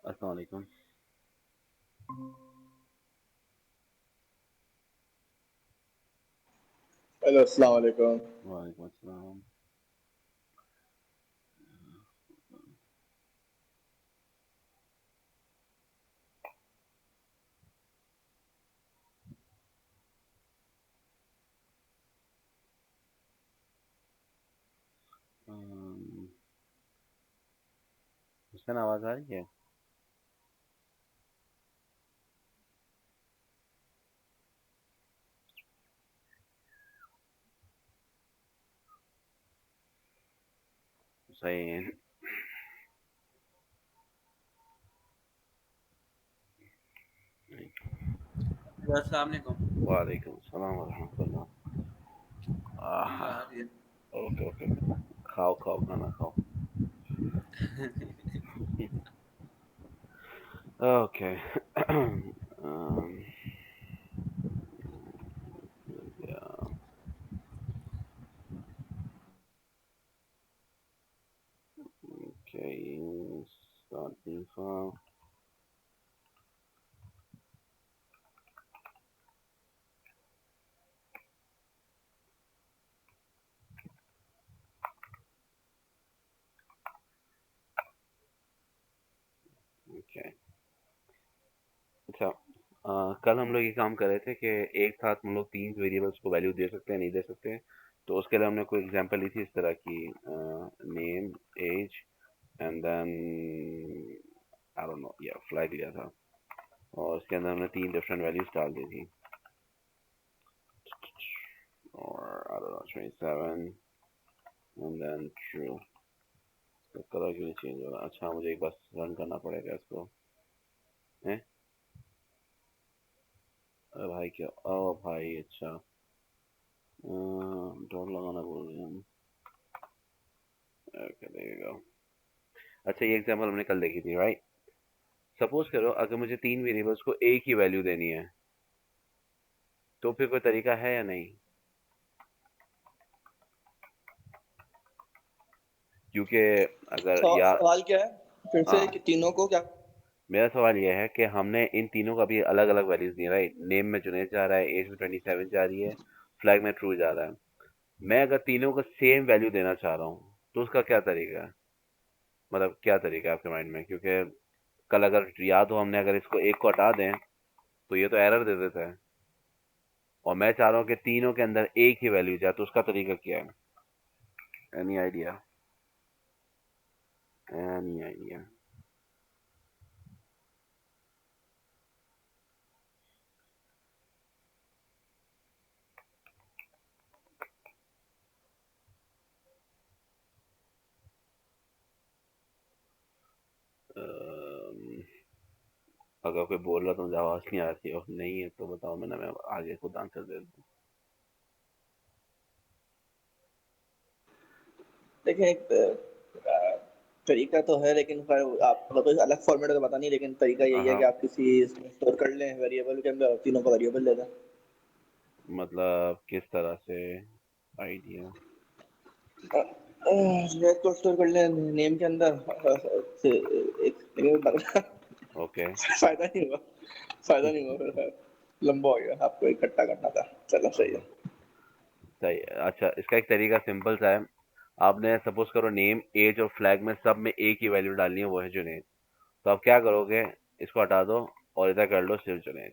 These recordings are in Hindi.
अस्सलाम वालेकुम। हेलो अस्सलाम वालेकुम। वालेकुम अस्सलाम। अम, हुसैन आवाज़ आ रही है? हुसैन। अस्सलाम वालेकुम। वालेकुम अस्सलाम व रहमतुल्लाह। नींद आहा। आ रही है। Okay okay. खाओ खाओ खाना खाओ। Okay. yeah, okay, start the file. Okay. अच्छा, कल हम लोग ये काम कर रहे थे कि एक साथ हम लोग तीन वेरिएबल्स को वैल्यू दे सकते हैं नहीं दे सकते। तो उसके लिए हमने कोई एग्जांपल ली थी इस तरह की, name, age and then I don't know या फ्लैग लिया था और उसके अंदर हमने तीन डिफरेंट वैल्यूज डाल दी थी और I don't know 27 and then true. तो कलर क्यों नहीं चेंज हो रहा? अच्छा, मुझे एक बार रन करना पड़ेगा इसको। हैं? अरे भाई क्या, ओ भाई अच्छा, डॉट लगाना भूल गया हम। Okay there you go. अच्छा, ये एग्जांपल हमने कल देखी थी, राइट? सपोज करो अगर मुझे तीन वेरिएबल्स को एक ही वैल्यू देनी है तो फिर कोई तरीका है या नहीं? क्योंकि अगर या सवाल क्या है फिर से हाँ, कि तीनों को क्या? मेरा सवाल यह है कि हमने इन तीनों का भी अलग अलग वैल्यूज दी, राइट? नेम में जुनेद जा रहा है, एज में 27 जा रही है, फ्लैग में ट्रू जा रहा है। मैं अगर तीनों को सेम वैल्यू देना चाह रहा हूँ तो उसका क्या तरीका है? मतलब क्या तरीका है आपके माइंड में? क्योंकि कल अगर याद हो, हमने अगर इसको एक को हटा दें तो ये तो एरर दे देता है और मैं चाह रहा हूँ कि तीनों के अंदर एक ही वैल्यू जाए, तो उसका तरीका क्या है? Any idea? Any idea? अगर कोई बोल रहा तो मुझे आवाज नहीं आ रही, और नहीं है तो बताओ, मैं आगे खुद आंसर दे दूँ। देखें, एक तरीका तो है, लेकिन फिर आप मतलब कोई अलग फॉर्मेट का पता नहीं, लेकिन तरीका यही है कि हाँ, आप किसी इसमें स्टोर कर लें वेरिएबल के अंदर और तीनों का वेरिएबल ले लें। मतलब किस तरह से? आइडिया? नेम को स्टोर कर लें नेम के अंदर। एक लेकिन ओके। फायदा नहीं हुआ, फायदा नहीं हुआ फिर लंबा हो गया, आपको इकट्ठा करना था। चलो सही है। सही है। अच्छा, इसका एक तरीका सिंपल सा है। आपने सपोज करो नेम, एज और फ्लैग में सब में एक ही वैल्यू डालनी है, वो है जुनेद। तो आप क्या करोगे? इसको हटा दो और इधर कर लो सिर्फ जुनेद।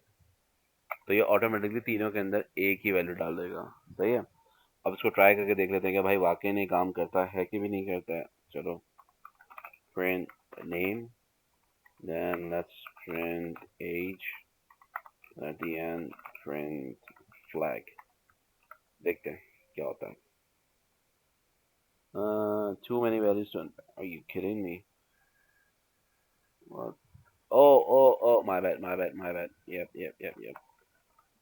तो ये ऑटोमेटिकली तीनों के अंदर एक ही वैल्यू डाल देगा। सही है। अब इसको ट्राई करके देख लेते हैं कि भाई वाकई नहीं काम करता है कि भी नहीं करता है। चलो, print name, then let's print age, at the end print flag। देखते हैं क्या होता है। Too many values to unpack. Are you kidding me? What? Oh, my bad, my bad, my bad. Yep।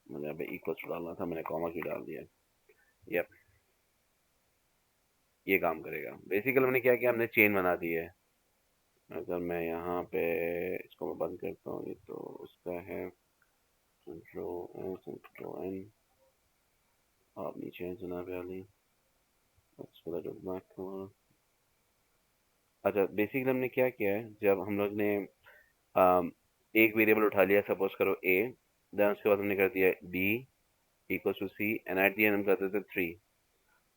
मुझे यहाँ पे इक्वल्स डालना था, मैंने कॉमा क्यों डाल दिया? यप, ये काम करेगा। बेसिकली हमने क्या किया, हमने चेन बना दी है। अगर मैं यहाँ पे इसको मैं बंद करता हूँ, ये तो उसका है कंट्रोल एस कंट्रोल एन। आप नीचे हैं जनाब वाली। अच्छा, बेसिकली हमने क्या किया है, जब हम लोग ने एक वेरिएबल उठा लिया, सपोज करो ए, देन उसके बाद हमने कर दिया B equal to C, and at the end हम करते थे 3।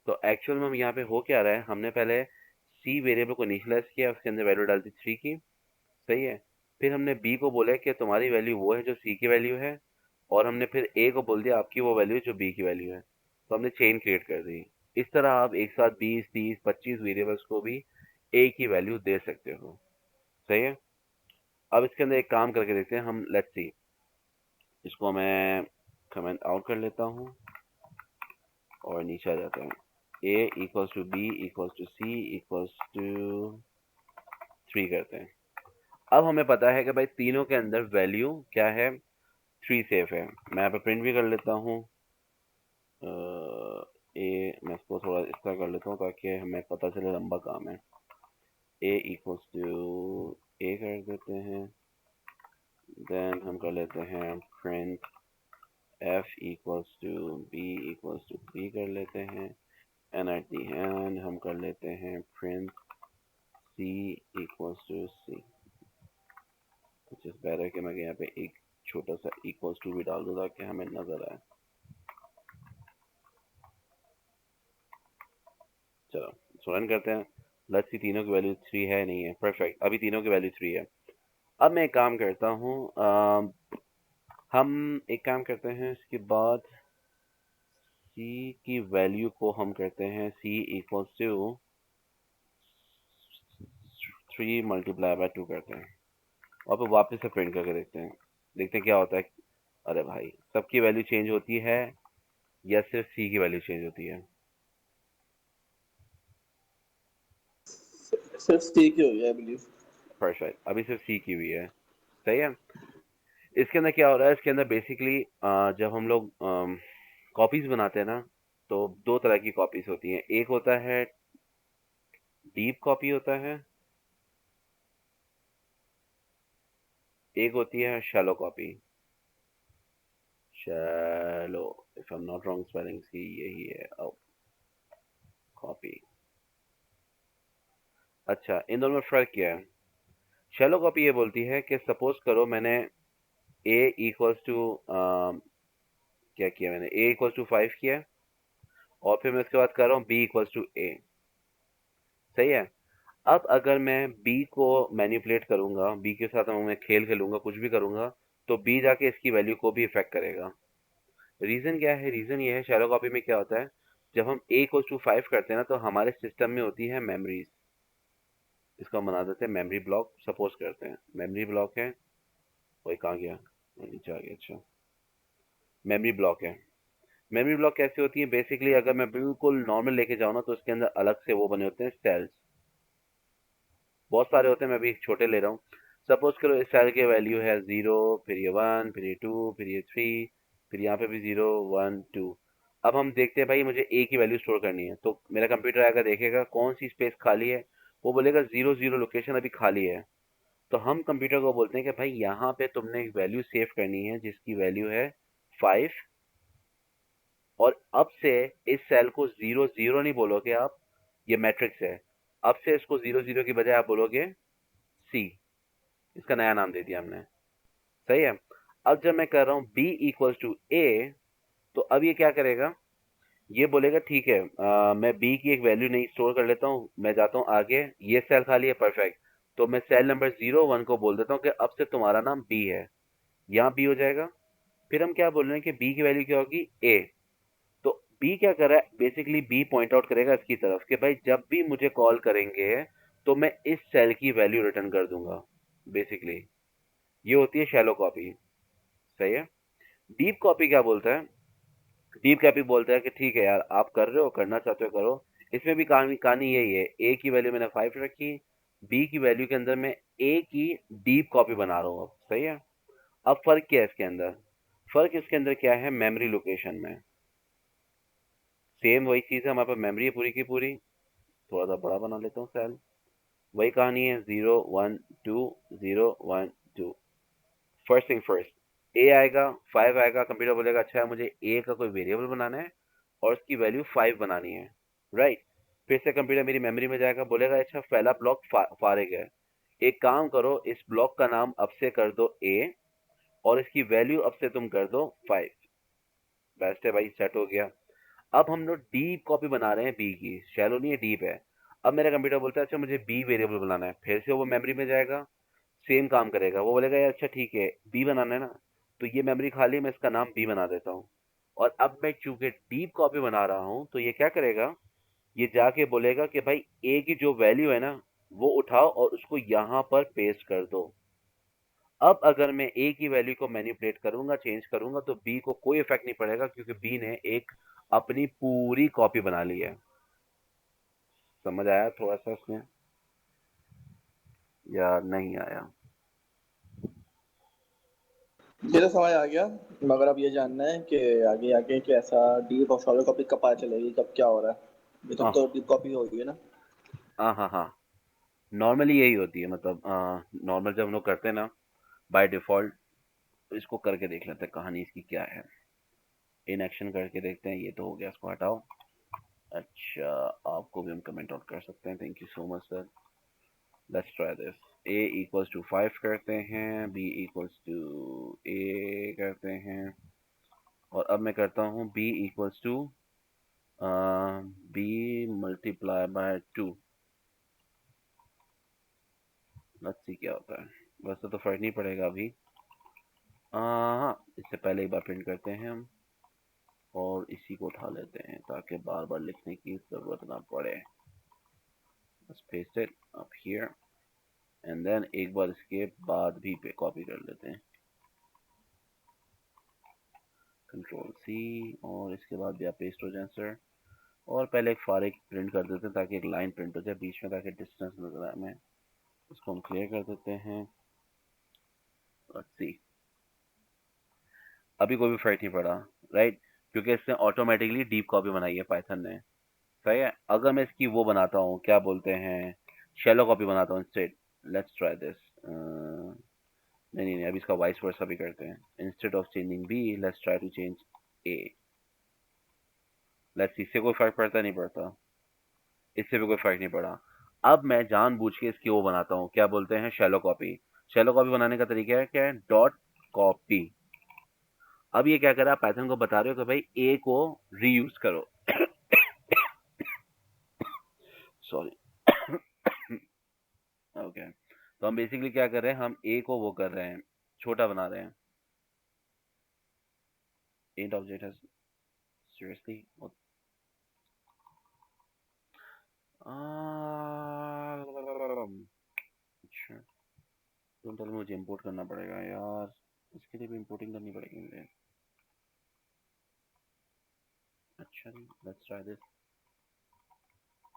तो एक्चुअल में यहाँ पे हो क्या रहा है, हमने पहले सी वेरिएबल को इनिशियलाइज किया, उसके अंदर वैल्यू डाल दी 3 की, सही है। फिर हमने बी को बोला कि तुम्हारी वैल्यू वो है जो सी की वैल्यू है, और हमने फिर ए को बोल दिया आपकी वो वैल्यू जो बी की वैल्यू है। तो हमने चेन क्रिएट कर दी। इस तरह आप एक साथ 20, 30, 25 वेरिएबल्स को भी ए की वैल्यू दे सकते हो, सही है। अब इसके अंदर एक काम करके देखते हैं हम, लेट्स सी, इसको मैं कमेंट आउट कर लेता हूँ और नीचे आ जाता हूँ। A equals to B equals to C equals to 3 करते हैं। अब हमें पता है कि भाई तीनों के अंदर वैल्यू क्या है, 3 सेफ है। मैं यहाँ पे प्रिंट भी कर लेता हूँ। मैं इसको थोड़ा इस तरह कर लेता हूँ ताकि हमें पता चले लंबा काम है। ए इक्वल्स टू ए कर देते हैं, देन हम कर लेते हैं print F equals to B कर लेते हैं, एंड एट दी एंड हम कर लेते हैं प्रिंट सी इक्वल्स टू सी। कुछ इस बेटर कि मैं यहाँ पे एक छोटा सा इक्वल्स टू भी डाल दूँ ताकि हमें नजर आए। चलो सो रन करते हैं, लेट्स सी तीनों की वैल्यू 3 है नहीं है, परफेक्ट, अभी तीनों की वैल्यू 3 है। अब मैं एक काम करता हूँ, हम एक काम करते हैं, इसके बाद c की वैल्यू को हम करते हैं c equals to 3 multiply by 2 करते हैं, और फिर वापस से प्रिंट करके देखते हैं क्या होता है। अरे भाई, सबकी वैल्यू चेंज होती है या सिर्फ c की वैल्यू चेंज होती है? सिर्फ सी की हुई है आई बिलीव। परफेक्ट, अभी सिर्फ c की हुई है, सही है। इसके अंदर क्या हो रहा है, इसके अंदर बेसिकली जब हम लोग कॉपीज बनाते हैं ना, तो दो तरह की कॉपीज होती हैं। एक होता है डीप कॉपी होता है, एक होती है shallow copy. Shallow, if I am not wrong spelling सी यही है, कॉपी। अच्छा, इन दोनों में फर्क क्या है? शैलो कॉपी ये बोलती है कि सपोज करो मैंने a इक्वल्स टू क्या किया, मैंने a इक्वल्स टू 5 किया, और फिर मैं उसके बाद कर रहा हूँ b इक्वल्स टू a, सही है। अब अगर मैं b को मैनिपुलेट करूंगा, b के साथ मैं खेल खेलूंगा, कुछ भी करूंगा, तो b जाके इसकी वैल्यू को भी इफेक्ट करेगा। रीजन क्या है? रीजन ये है, शैलो कॉपी में क्या होता है, जब हम a इक्वल्स टू 5 करते हैं ना, तो हमारे सिस्टम में होती है मेमोरीज। इसको हम बना देते हैं मेमोरी ब्लॉक, सपोज करते हैं मेमोरी ब्लॉक है, वही कहाँ गया, नीचे आ गया। अच्छा, मेमोरी ब्लॉक है। मेमोरी ब्लॉक कैसे होती है? बेसिकली अगर मैं बिल्कुल नॉर्मल लेके जाऊँ ना, तो उसके अंदर अलग से वो बने होते हैं सेल्स, बहुत सारे होते हैं, मैं अभी एक छोटे ले रहा हूँ। सपोज करो इस सेल की वैल्यू है 0, फिर ये 1, फिर ये 2, फिर ये 3, फिर यहाँ पे भी 0, 1, 2। अब हम देखते हैं भाई मुझे ए की वैल्यू स्टोर करनी है, तो मेरा कंप्यूटर आएगा, देखेगा कौन सी स्पेस खाली है, वो बोलेगा 0, 0 लोकेशन अभी खाली है। तो हम कंप्यूटर को बोलते हैं कि भाई यहाँ पे तुमने एक वैल्यू सेव करनी है जिसकी वैल्यू है 5, और अब से इस सेल को 0, 0 नहीं बोलोगे आप, ये मैट्रिक्स है, अब से इसको 0, 0 की बजाय आप बोलोगे सी, इसका नया नाम दे दिया हमने, सही है। अब जब मैं कर रहा हूँ b इक्वल्स टू ए, तो अब ये क्या करेगा, ये बोलेगा ठीक है, मैं b की एक वैल्यू नहीं स्टोर कर लेता हूँ, मैं जाता हूँ आगे, ये सेल खाली है, परफेक्ट, तो मैं सेल नंबर 01 को बोल देता हूँ कि अब से तुम्हारा नाम b है, यहाँ b हो जाएगा। फिर हम क्या बोल रहे हैं कि b की वैल्यू क्या होगी, a। तो बी क्या कर रहा है, बेसिकली बी पॉइंट आउट करेगा इसकी तरफ कि भाई जब भी मुझे कॉल करेंगे तो मैं इस सेल की वैल्यू रिटर्न कर दूंगा। बेसिकली ये होती है शैलो कॉपी, सही है। डीप कॉपी क्या बोलता है? डीप कॉपी बोलता है कि ठीक है यार, आप कर रहे हो, करना चाहते हो करो। इसमें भी कहानी कहानी यही है, ए की वैल्यू मैंने 5 रखी, बी की वैल्यू के अंदर मैं ए की डीप कॉपी बना रहा हूँ अब, सही है। अब फर्क क्या है इसके अंदर? फर्क इसके अंदर क्या है, मेमोरी लोकेशन में सेम वही चीज़ है, हमारे पास मेमोरी है पूरी की पूरी। थोड़ा सा बड़ा बना लेता हूँ सेल, वही कहानी है, 0, 1, 2, 0, 1, 2। फर्स्ट थिंग फर्स्ट, ए आएगा, 5 आएगा, कंप्यूटर बोलेगा अच्छा है मुझे ए का कोई वेरिएबल बनाना है और उसकी वैल्यू 5 बनानी है, राइट। फिर से कंप्यूटर मेरी मेमोरी में जाएगा, बोलेगा अच्छा पहला ब्लॉक फारिग है, एक काम करो, इस ब्लॉक का नाम अब से कर दो ए और इसकी वैल्यू अब से तुम कर दो 5। बेस्ट है भाई, सेट हो गया। अब हम लोग डीप कॉपी बना रहे हैं बी की, शैलो नहीं है, डीप है। अब मेरा कंप्यूटर बोलता है अच्छा मुझे बी वेरिएबल बनाना है, फिर से वो मेमोरी में जाएगा, सेम काम करेगा। वो बोलेगा यार अच्छा ठीक है बी बनाना है ना, तो ये मेमोरी खाली है, मैं इसका नाम बी बना देता हूँ। और अब मैं चूंकि डीप कॉपी बना रहा हूँ तो ये क्या करेगा, ये जाके बोलेगा कि भाई ए की जो वैल्यू है ना वो उठाओ और उसको यहाँ पर पेस्ट कर दो। अब अगर मैं ए की वैल्यू को मैनिपुलेट करूंगा, चेंज करूंगा, तो बी को कोई इफेक्ट नहीं पड़ेगा क्योंकि बी ने एक अपनी पूरी कॉपी बना ली है। समझ आया थोड़ा सा इसमें या नहीं आया? ये तो समझ आ गया, मगर अब ये जानना है कि आगे आगे कि ऐसा डीप और शॉलो कॉपी कब पता चलेगी, कब क्या हो रहा है। ये हाँ तो डीप कॉपी हो गई है ना। हाँ हाँ हाँ, नॉर्मली यही होती है, मतलब नॉर्मल जब हम लोग करते हैं ना बाय डिफॉल्ट। इसको करके देख लेते हैं कहानी इसकी क्या है, इन एक्शन करके देखते हैं। ये तो हो गया, इसको हटाओ। अच्छा, आपको भी हम कमेंट आउट कर सकते हैं, thank you so much sir. Let's try this. a equals to 5 करते हैं, b इक्वल्स टू a करते हैं, और अब मैं करता हूँ b equals to b multiply by 2। Let's see क्या होता है। वैसे तो फर्क नहीं पड़ेगा अभी। हाँ, इससे पहले एक बार प्रिंट करते हैं हम, और इसी को उठा लेते हैं ताकि बार बार लिखने की ज़रूरत ना पड़े। बस paste it up here and then एक बार इसके बाद भी पे कॉपी कर लेते हैं, कंट्रोल सी, और इसके बाद भी आप पेस्ट हो जाए सर। और पहले एक फार प्रिंट कर देते हैं ताकि एक लाइन प्रिंट हो जाए बीच में, ताकि डिस्टेंस नजर आए हमें। इसको हम क्लियर कर देते हैं। लेट्स सी, अभी कोई भी फर्क नहीं पड़ा, राइट, क्योंकि इसने ऑटोमेटिकली डीप कॉपी बनाई है पाइथन ने। सही है। अगर मैं इसकी वो बनाता हूँ, क्या बोलते हैं, शैलो कॉपी बनाता हूँ इंस्टेड। Let's try this. नहीं नहीं नहीं, अभी इसका वाइस वर्सा भी करते हैं। Instead of changing B, let's try to change A. Let's, इससे कोई फर्क पड़ता नहीं पड़ता, इससे भी कोई फर्क नहीं पड़ा। अब मैं जानबूझ के इसकी वो बनाता हूँ, क्या बोलते हैं, शैलो कॉपी। शैलो कॉपी बनाने का तरीका है क्या है, डॉट कॉपी। अब ये क्या करा, पाइथन को बता रहे हो कि भाई ए को रीयूज करो। सॉरी। ओके, तो हम बेसिकली क्या कर रहे हैं, हम ए को वो कर रहे हैं, छोटा बना रहे हैं। int object has seriously what? अच्छा, तो मतलब मुझे इंपोर्ट करना पड़ेगा यार, इसके लिए भी इंपोर्टिंग करनी पड़ेगी मुझे। अच्छा जी, लेट्स ट्राई दिस।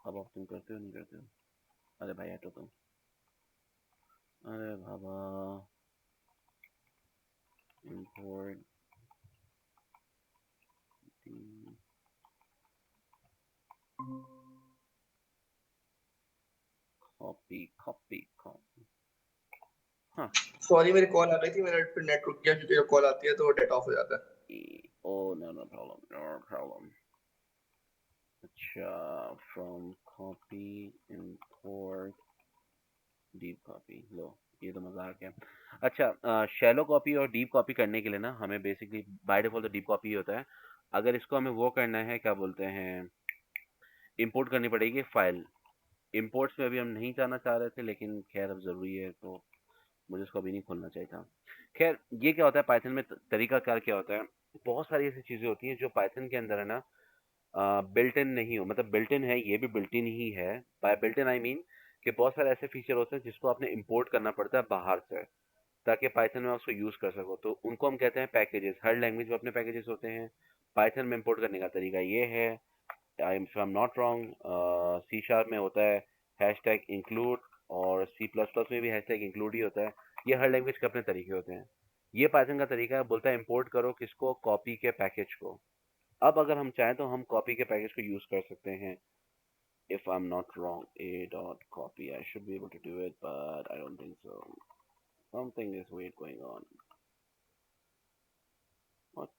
अब आप तुम करते हो नहीं करते हो? अरे भाई हटो तुम, अरे बाबा। Import copy copy copy. हाँ, सॉरी, मेरी कॉल आ गई थी, मेरा फिर नेट रुक गया क्योंकि जब कॉल आती है तो डेटा ऑफ हो जाता है। Oh no no problem, no problem. अच्छा, from copy import deep copy, लो ये तो मजाक है। अच्छा, शैलो कॉपी और डीप कॉपी करने के लिए ना हमें बेसिकली बाय डिफॉल्ट तो डीप कॉपी ही होता है। अगर इसको हमें वो करना है, क्या बोलते हैं, इंपोर्ट करनी पड़ेगी फाइल। इंपोर्ट्स में अभी हम नहीं जाना चाह रहे थे, लेकिन खैर अब ज़रूरी है तो मुझे इसको अभी नहीं खोलना चाहिए था। खैर, ये क्या होता है पाइथन में, तरीकाकार क्या होता है, बहुत सारी ऐसी चीज़ें होती हैं जो पाइथन के अंदर है ना बिल्ट इन नहीं हो, मतलब बिल्ट इन है, ये भी बिल्ट इन ही है। By built in I mean कि बहुत सारे ऐसे फीचर होते हैं जिसको आपने इंपोर्ट करना पड़ता है बाहर से, ताकि पाइथन में आप उसको यूज़ कर सको। तो उनको हम कहते हैं पैकेजेस। हर लैंग्वेज में अपने पैकेजेस होते हैं। पाइथन में इंपोर्ट करने का तरीका ये है, I am not wrong, C sharp में होता है हैश टैग इंक्लूड, और सी प्लस प्लस में भी हैश टैग इंक्लूड ही होता है। ये हर लैंग्वेज के अपने तरीके होते हैं। ये पाइथन का तरीका है, बोलता है इंपोर्ट करो किसको, कॉपी के पैकेज को। अब अगर हम चाहें तो हम कॉपी के पैकेज को यूज़ कर सकते हैं। if I'm not wrong, a dot copy, I should be able to do it, but I don't think so. Something is weird going on. What?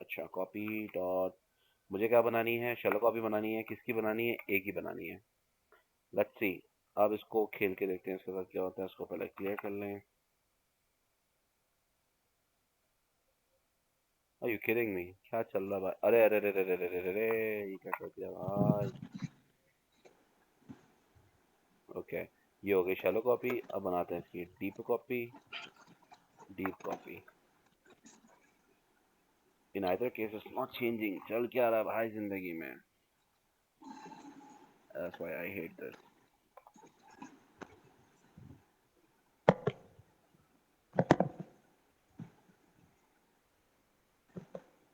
अच्छा, कॉपी डॉट, मुझे क्या बनानी है, शैलो कॉपी बनानी है, किसकी बनानी है, ए की बनानी है। लेट्स सी, अब इसको खेल के देखते हैं इसके साथ क्या होता है। इसको पहले क्लियर कर लें। Are you kidding me? क्या चल रहा भाई? अरे अरे अरे अरे अरे अरे अरे, ये क्या कर दिया भाई? ओके, ये हो गई शैलो कॉपी। अब बनाते हैं इसकी deep copy. Deep copy in either case it's not changing. चल क्या रहा है भाई जिंदगी में? That's why I hate this.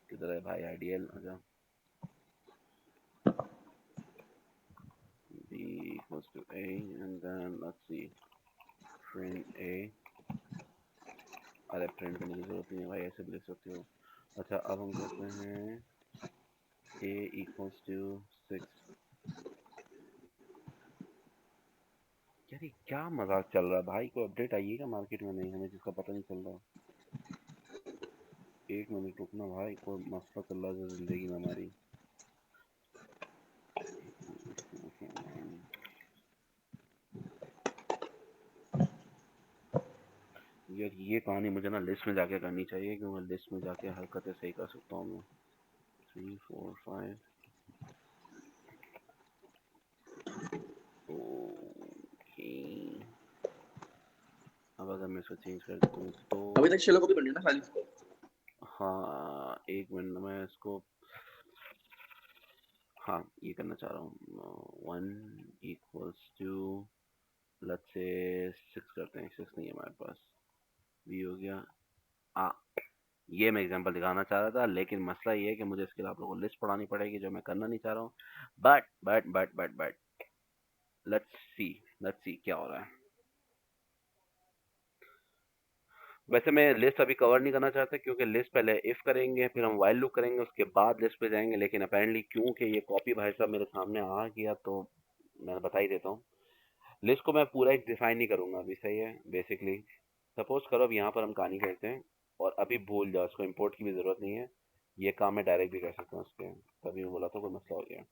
किधर है भाई आइडियल? अच्छा, b equals to a and then let's see print a। अरे प्रिंट करने की जरूरत नहीं है भाई, ऐसे भी लिख सकते हो। अच्छा, अब हम कहते हैं a equals to 6। यार ये क्या मजाक चल रहा है भाई? कोई अपडेट आई है क्या मार्केट में? नहीं, हमें जिसका पता नहीं चल रहा। एक मिनट रुकना भाई, कोई मसला चल रहा है जिंदगी में हमारी। यार ये कहानी मुझे ना लिस्ट में जाके करनी चाहिए, क्योंकि मैं लिस्ट में जाके हरकतें सही कर सकता हूँ मैं। 3 4 5। ओके, अब अगर मैं इसको चेंज कर दूँ तो अभी तक शेलो कॉपी बनी है ना खाली? हाँ, एक मिनट में इसको, हाँ ये करना चाह रहा हूँ। 1 equals to लेट्स से 6 करते हैं। 6 नहीं है हमारे पास, भी हो गया। ये मैं एग्जांपल दिखाना चाह रहा था, लेकिन मसला ये है कि मुझे इसके लिए आप लोगों को लिस्ट पढ़ानी पड़ेगी, जो मैं करना नहीं चाह रहा हूँ। बट लेट्स सी क्या हो रहा है। वैसे मैं लिस्ट अभी कवर नहीं करना चाहता, क्योंकि लिस्ट पहले इफ करेंगे, फिर हम वाइल लूप करेंगे, उसके बाद लिस्ट पे जाएंगे। लेकिन अपेरेंटली क्योंकि ये कॉपी भाई साहब मेरे सामने आ गया, तो मैं बता ही देता हूँ। लिस्ट को मैं पूरा एक डिफाइन नहीं करूंगा अभी, सही है। बेसिकली सपोज करो अब यहाँ पर हम कहानी करते हैं, और अभी भूल जाओ, इसको इंपोर्ट की भी जरूरत नहीं है। ये काम मैं डायरेक्ट भी कर सकता हूँ उसके, तभी मैं बोला था कोई मसला हो गया।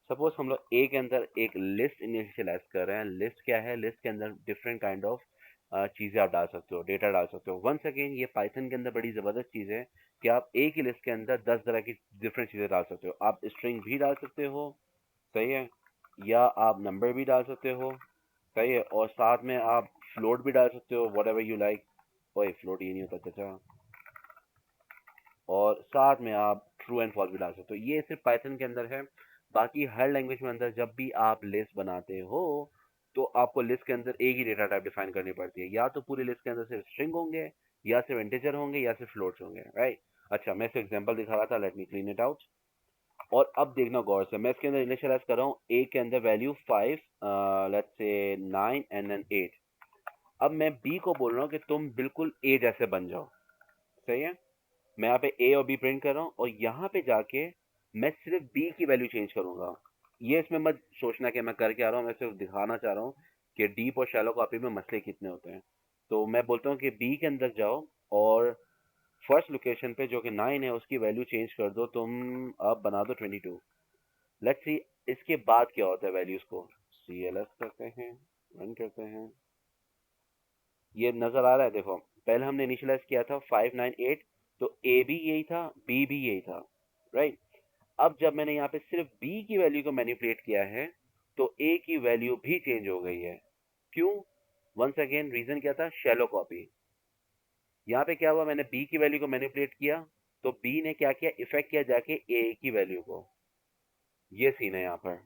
सपोज हम लोग ए के अंदर एक लिस्ट इनिशियलाइज कर रहे हैं। लिस्ट क्या है? लिस्ट के अंदर डिफरेंट काइंड ऑफ चीज़ें आप डाल सकते हो, डेटा डाल सकते हो। वंस अगेन ये पाइथन के अंदर बड़ी ज़बरदस्त चीज़ है कि आप एक ही लिस्ट के अंदर 10 तरह की डिफरेंट चीज़ें डाल सकते हो। आप स्ट्रिंग भी डाल सकते हो, सही है, या आप नंबर भी डाल सकते हो, सही है, और साथ में आप फ्लोट भी डाल सकते हो, वट एवर यू लाइक। ओए फ्लोट ये नहीं होता चाचा। और साथ में आप ट्रू एंड फॉल्स भी डाल सकते हो। ये सिर्फ पाइथन के अंदर है। बाकी हर लैंग्वेज में अंदर जब भी आप लिस्ट बनाते हो, तो आपको लिस्ट के अंदर एक ही डेटा टाइप डिफाइन करनी पड़ती है। या तो पूरी लिस्ट के अंदर सिर्फ स्ट्रिंग होंगे, या सिर्फ इंटीजर होंगे, या सिर्फ फ्लोट्स होंगे, राइट। अच्छा, मैं इसको एग्जांपल दिखा रहा था, let me clean it out. और अब देखना गौर से, मैं इसके अंदर इनिशियलाइज कर रहा हूँ ए के अंदर value 5, let's say 9 and then 8। अब मैं बी को बोल रहा हूँ कि तुम बिल्कुल ए जैसे बन जाओ, सही है। मैं यहाँ पे ए और बी प्रिंट कर रहा हूँ, और यहाँ पे जाके मैं सिर्फ बी की वैल्यू चेंज करूंगा। ये इसमें मत सोचना कि मैं करके आ रहा हूँ, मैं सिर्फ दिखाना चाह रहा हूँ कि डीप और शैलो कॉपी में मसले कितने होते हैं। तो मैं बोलता हूँ कि बी के अंदर जाओ, और फर्स्ट लोकेशन पे जो कि 9 है उसकी वैल्यू चेंज कर दो तुम। अब बना दो 22। लेट्स सी इसके बाद क्या होता है वैल्यूज को। CLS करते हैं, रन करते हैं। ये नजर आ रहा है, देखो पहले हमने इनिशियलाइज किया था 5 9 8, तो ए भी यही था, बी भी यही था, राइट। अब जब मैंने यहाँ पे सिर्फ बी की वैल्यू को मैनिपुलेट किया है, तो ए की वैल्यू भी चेंज हो गई है। क्यों? वंस अगेन रीजन क्या था? Shallow copy. यहाँ पे क्या हुआ, मैंने बी की वैल्यू को मैनिपुलेट किया, तो बी ने क्या किया, इफेक्ट किया जाके ए की वैल्यू को। ये सीन है यहाँ पर।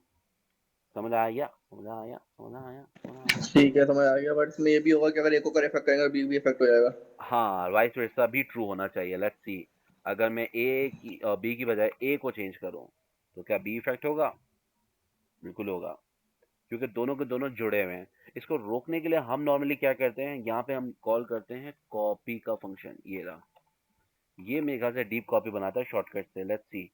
समझ आया? समझ आया? समझ आया? समझ आया? ठीक है, समझ आ गया। बट इसमें ये भी होगा कि अगर एक को कर इफेक्ट करेंगे, बी भी इफेक्ट हो जाएगा। हाँ, वाइस वर्सा भी ट्रू होना चाहिए। लेट्स सी, अगर मैं ए की बी की बजाय ए को चेंज करूं, तो क्या बी इफेक्ट होगा? बिल्कुल होगा, क्योंकि दोनों के दोनों जुड़े हुए हैं। इसको रोकने के लिए हम नॉर्मली क्या करते हैं, यहाँ पे हम कॉल करते हैं कॉपी का फंक्शन। ये रहा, ये मेरे ख्याल से डीप कॉपी बनाता है शॉर्टकट से। लेट्स सी,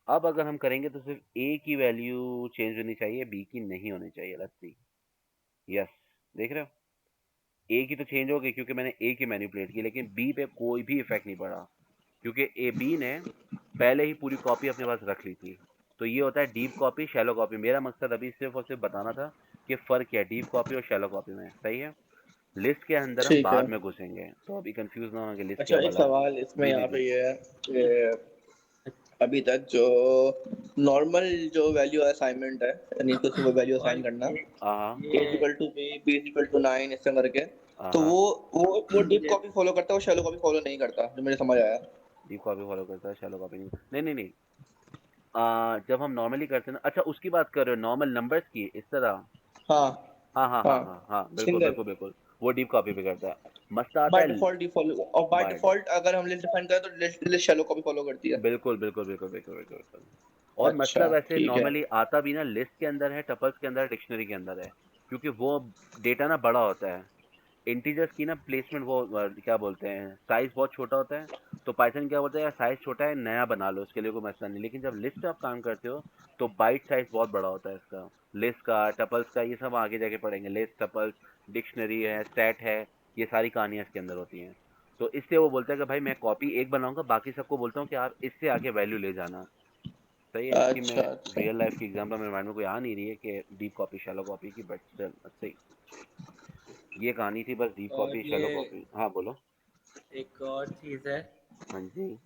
अब अगर हम करेंगे तो सिर्फ ए की वैल्यू चेंज होनी चाहिए, बी की नहीं होनी चाहिए। लेट्स सी, यस, देख रहे हो, ए की तो चेंज हो गई क्योंकि मैंने ए की मैनिपुलेट की, लेकिन बी पे कोई भी इफेक्ट नहीं पड़ा, क्योंकि ए बी ने पहले ही पूरी कॉपी अपने पास रख ली थी। तो ये होता है डीप कॉपी, शैलो कॉपी। मेरा मकसद अभी सिर्फ और सिर्फ बताना था कि फ़र्क क्या है डीप कॉपी और शैलो कॉपी में, सही है? लिस्ट के अंदर हम ठीक है। बाद में घुसेंगे, तो अभी कंफ्यूज ना हो कि लिस्ट अच्छा, क्या एक भला है। सवाल इसमें जी जी यहाँ जी। पे ये है कि अभी तक जो नॉर्मल जो वैल्यू असाइनमेंट है, यानी कुछ वो वैल्यू और असाइन करना, हाँ हाँ ए ये equal to B, B equal to 9 इस तरह करके, हाँ तो हाँ। वो डीप ये कॉपी फॉलो करता है, वो शैलो कॉपी फॉलो नहीं करता, जो मेरे समझ आया। डीप कॉपी फॉलो करता है, शैलो कॉपी नहीं। नहीं नहीं नहीं। जब हम नॉर्मली करते हैं ना, अच्छा उसकी बात कर रहे हो नॉर्मल नंबर्स की इस तरह। हाँ हाँ हाँ हाँ हाँ, हाँ हाँ, बिल्कुल सिंगल बिल्कुल बिल्कुल। वो डीप कॉपी पे करता है। मसला आता बाय है डिफॉल्ट डिफॉल्ट, और बाय बाय। डिफॉल्ट अगर हम लिस्ट डिफाइन करें तो लिस्ट शैलो कॉपी फॉलो करती है। बिल्कुल बिल्कुल बिल्कुल बिल्कुल बिल्कुल बिल्कुल। और मसला अच्छा वैसे ठीक है। नॉर्मली आता भी ना लिस्ट के अंदर है, टपल्स के अंदर है, डिक्शनरी के अंदर है, क्योंकि वो डेटा ना बड़ा होता है। इंटीजर्स की ना प्लेसमेंट वो क्या बोलते हैं, साइज बहुत छोटा होता है। तो पाइथन क्या बोलता है, साइज छोटा है नया बना लो, उसके लिए कोई मसला नहीं। लेकिन जब लिस्ट पे आप काम करते हो तो बाइट साइज बहुत बड़ा होता है इसका। लिस्ट का, टपल्स का, ये सब आगे जाके पढ़ेंगे। लिस्ट, टपल्स, डिक्शनरी है, सेट है, ये सारी कहानियाँ इसके अंदर होती हैं। तो इससे वो बोलता है कि भाई मैं कॉपी एक बनाऊंगा, बाकी सबको बोलता हूँ कि आप इससे आगे वैल्यू ले जाना। सही है। इसकी अच्छा मैं अच्छा। रियल लाइफ की एग्जाम्पल मेरे माइंड में कोई आ नहीं रही है कि डीप कॉपी शैलो कॉपी की, बट स्टिल सही। ये कहानी थी बस, डीप और कॉपी ये शैलो कॉपी। हाँ बोलो। एक और चीज़ है। हाँ जी।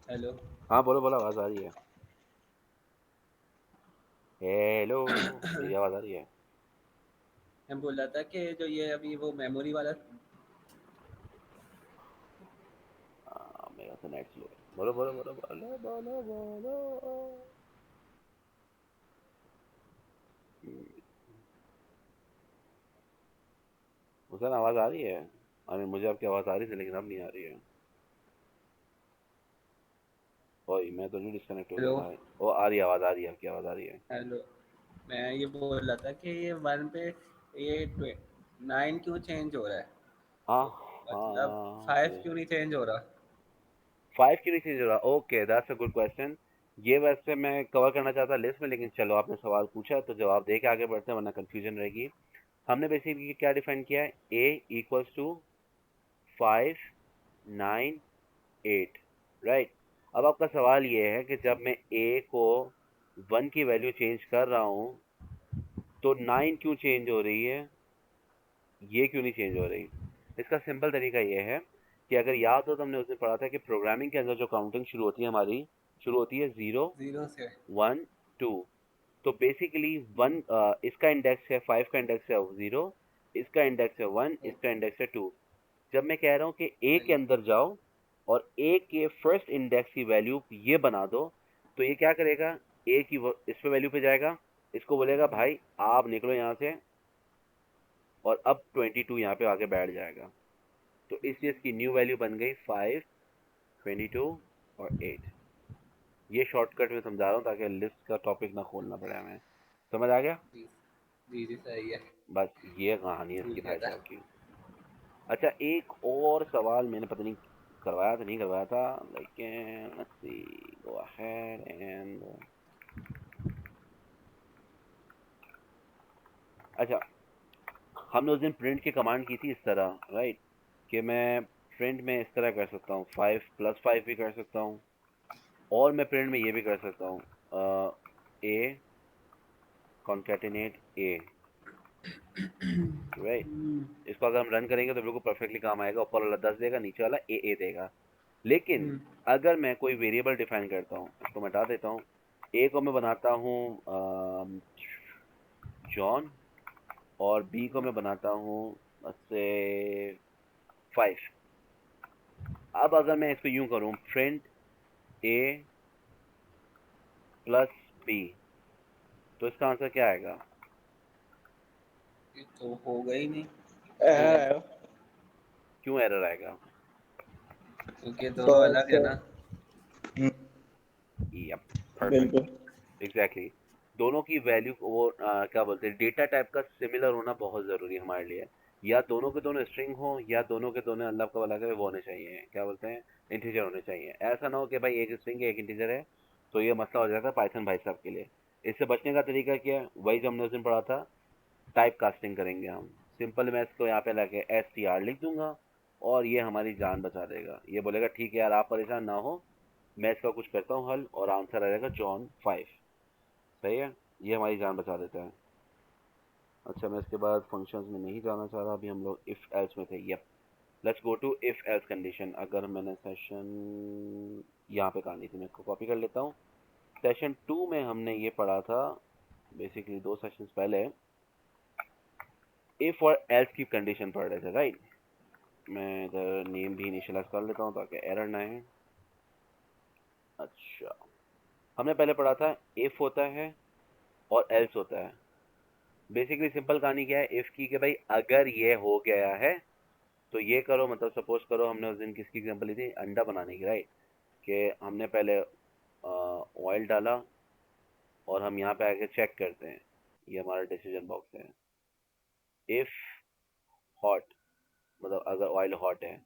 हेलो। हाँ बोलो बोलो, आवाज़ आ रही है। हेलो। मेरी आवाज़ आ रही है। मैं बोल रहा था कि जो ये अभी वो मेमोरी वाला मेरा तो नेट स्लो है। बोलो बोलो बोलो बोलो बोलो बोलो। हुसैन आवाज़ आ रही है? अरे मुझे आपकी आवाज़ आ रही थी लेकिन अब नहीं आ रही है। ओए मैं तो नहीं डिस्कनेक्ट हो गया हेलो भाई। ओ आ रही है, आवाज़ आ रही है, आपकी आवाज़ आ रही है। हेलो। मैं ये बोल रहा था कि ये वन पे ये 9 क्यों चेंज हो रहा है, हाँ मतलब हाँ। 5 क्यों नहीं चेंज हो रहा। 5 क्यों नहीं चेंज हो रहा? Okay that's a good question. ये वैसे मैं कवर करना चाहता लिस्ट में, लेकिन चलो आपने सवाल पूछा तो जवाब दे के आगे बढ़ते हैं, वरना कंफ्यूजन रहेगी। हमने बेसिकली क्या डिफाइन किया है, ए इक्वल्स टू 5 9 8, राइट। अब आपका सवाल ये है कि जब मैं ए को 1 की वैल्यू चेंज कर रहा हूँ तो 9 क्यों चेंज हो रही है, ये क्यों नहीं चेंज हो रही? इसका सिंपल तरीका ये है कि अगर याद हो तो हमने उस दिन पढ़ा था कि प्रोग्रामिंग के अंदर जो काउंटिंग शुरू होती है हमारी, शुरू होती है 0 जीरो से। 1 2। तो बेसिकली 1 इसका इंडेक्स है 5, का इंडेक्स है 0, इसका इंडेक्स है 1, इसका इंडेक्स है 2। जब मैं कह रहा हूँ कि ए के अंदर जाओ और ए के फर्स्ट इंडेक्स की वैल्यू ये बना दो, तो ये क्या करेगा, ए की इस पे वैल्यू पे जाएगा, इसको बोलेगा भाई आप निकलो यहाँ से, और अब 22 यहाँ पे आके बैठ जाएगा। तो इसलिए इसकी न्यू वैल्यू बन गई 5, 22 और 8। ये शॉर्टकट में समझा रहा हूँ ताकि लिस्ट का टॉपिक ना खोलना पड़े हमें। समझ आ गया? जी जी जी, सही है। बस ये कहानी है भूल इसकी गया भाई था। साहब की। अच्छा एक और सवाल मैंने पता नहीं करवाया था नहीं करवाया था, लेकिन let's see, go ahead and अच्छा हमने उस दिन प्रिंट की कमांड की थी इस तरह, राइट, कि मैं प्रिंट में इस तरह कर सकता हूँ, 5 + 5 भी कर सकता हूँ, और मैं प्रिंट में ये भी कर सकता हूँ, ए कॉन्केटिनेट ए, राइट। इसको अगर हम रन करेंगे तो बिल्कुल परफेक्टली काम आएगा, ऊपर वाला 10 देगा, नीचे वाला ए देगा। लेकिन हम्म, अगर मैं कोई वेरिएबल डिफाइन करता हूँ, इसको मैं हटा देता हूँ, ए को मैं बनाता हूँ जॉन, और बी को मैं बनाता हूँ से 5। अब अगर मैं इसको यूं करूँ, प्रिंट ए प्लस बी, तो इसका आंसर क्या आएगा? ये तो होगा ही नहीं। क्यों? एरर आएगा। क्यों एरर आएगा? क्योंकि दोनों फर्स्ट। अलग है ना। यप, परफेक्ट, बिल्कुल। एग्जैक्टली। दोनों की वैल्यू वो क्या बोलते हैं, डेटा टाइप का सिमिलर होना बहुत ज़रूरी है हमारे लिए। या दोनों के दोनों स्ट्रिंग हो, या दोनों के दोनों अल्लाह का वाला करे वो होने चाहिए, क्या बोलते हैं, इंटीजर होने चाहिए। ऐसा ना हो कि भाई एक स्ट्रिंग है एक इंटीजर है, तो ये मसला हो जाता है पाइथन भाई साहब के लिए। इससे बचने का तरीका क्या है, वही जो हमने उस दिन पढ़ा था, टाइप कास्टिंग करेंगे हम। सिंपल मैं इसको यहाँ पे लाके STR लिख दूंगा, और ये हमारी जान बचा देगा। ये बोलेगा ठीक है यार आप परेशान ना हो, मैं इसका कुछ करता हूँ हल, और आंसर आ जाएगा जॉन 5। सही है, ये हमारी जान बचा देता है। अच्छा, मैं इसके बाद फंक्शंस में नहीं जाना चाह रहा, अभी हम लोग इफ़ एल्स में थे। Yup, let's go to if else condition. अगर मैंने सेशन यहाँ पे कहानी थी, मैं इसको कॉपी कर लेता हूँ। सेशन 2 में हमने ये पढ़ा था, बेसिकली 2 सेशंस पहले, इफ और एल्स की कंडीशन पढ़ रहे थे, राइट। मैं इधर नेम भी इनिशियलाइज कर लेता हूँ ताकि एरर ना है। अच्छा, हमने पहले पढ़ा था इफ होता है और एल्स होता है। बेसिकली सिंपल कहानी क्या है इफ की, कि भाई अगर ये हो गया है तो ये करो। मतलब सपोज करो हमने उस दिन किसकी एग्जांपल ली थी, अंडा बनाने की, राइट। कि हमने पहले ऑयल डाला और हम यहाँ पे आके चेक करते हैं, ये हमारा डिसीजन बॉक्स है। इफ हॉट, मतलब अगर ऑयल हॉट है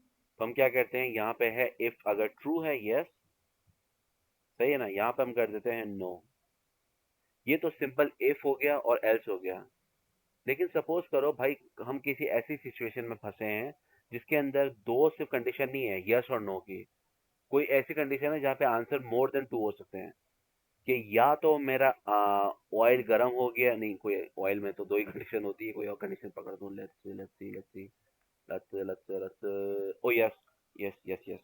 तो हम क्या करते हैं, यहाँ पे है इफ अगर ट्रू है यस, सही है ना, यहाँ पे हम कर देते हैं नो। ये तो सिंपल इफ हो गया और एल्स हो गया। लेकिन सपोज करो भाई हम किसी ऐसी सिचुएशन में फंसे हैं जिसके अंदर दो सिर्फ कंडीशन नहीं है, यस और नो की। कोई ऐसी कंडीशन है जहाँ पे आंसर मोर देन 2 हो सकते हैं, कि या तो मेरा ऑयल गर्म हो गया, नहीं कोई ऑयल में तो दो ही कंडीशन होती है, कोई और कंडीशन पकड़ दूं, let's see let's see let's see let's let's let's O yes yes yes yes.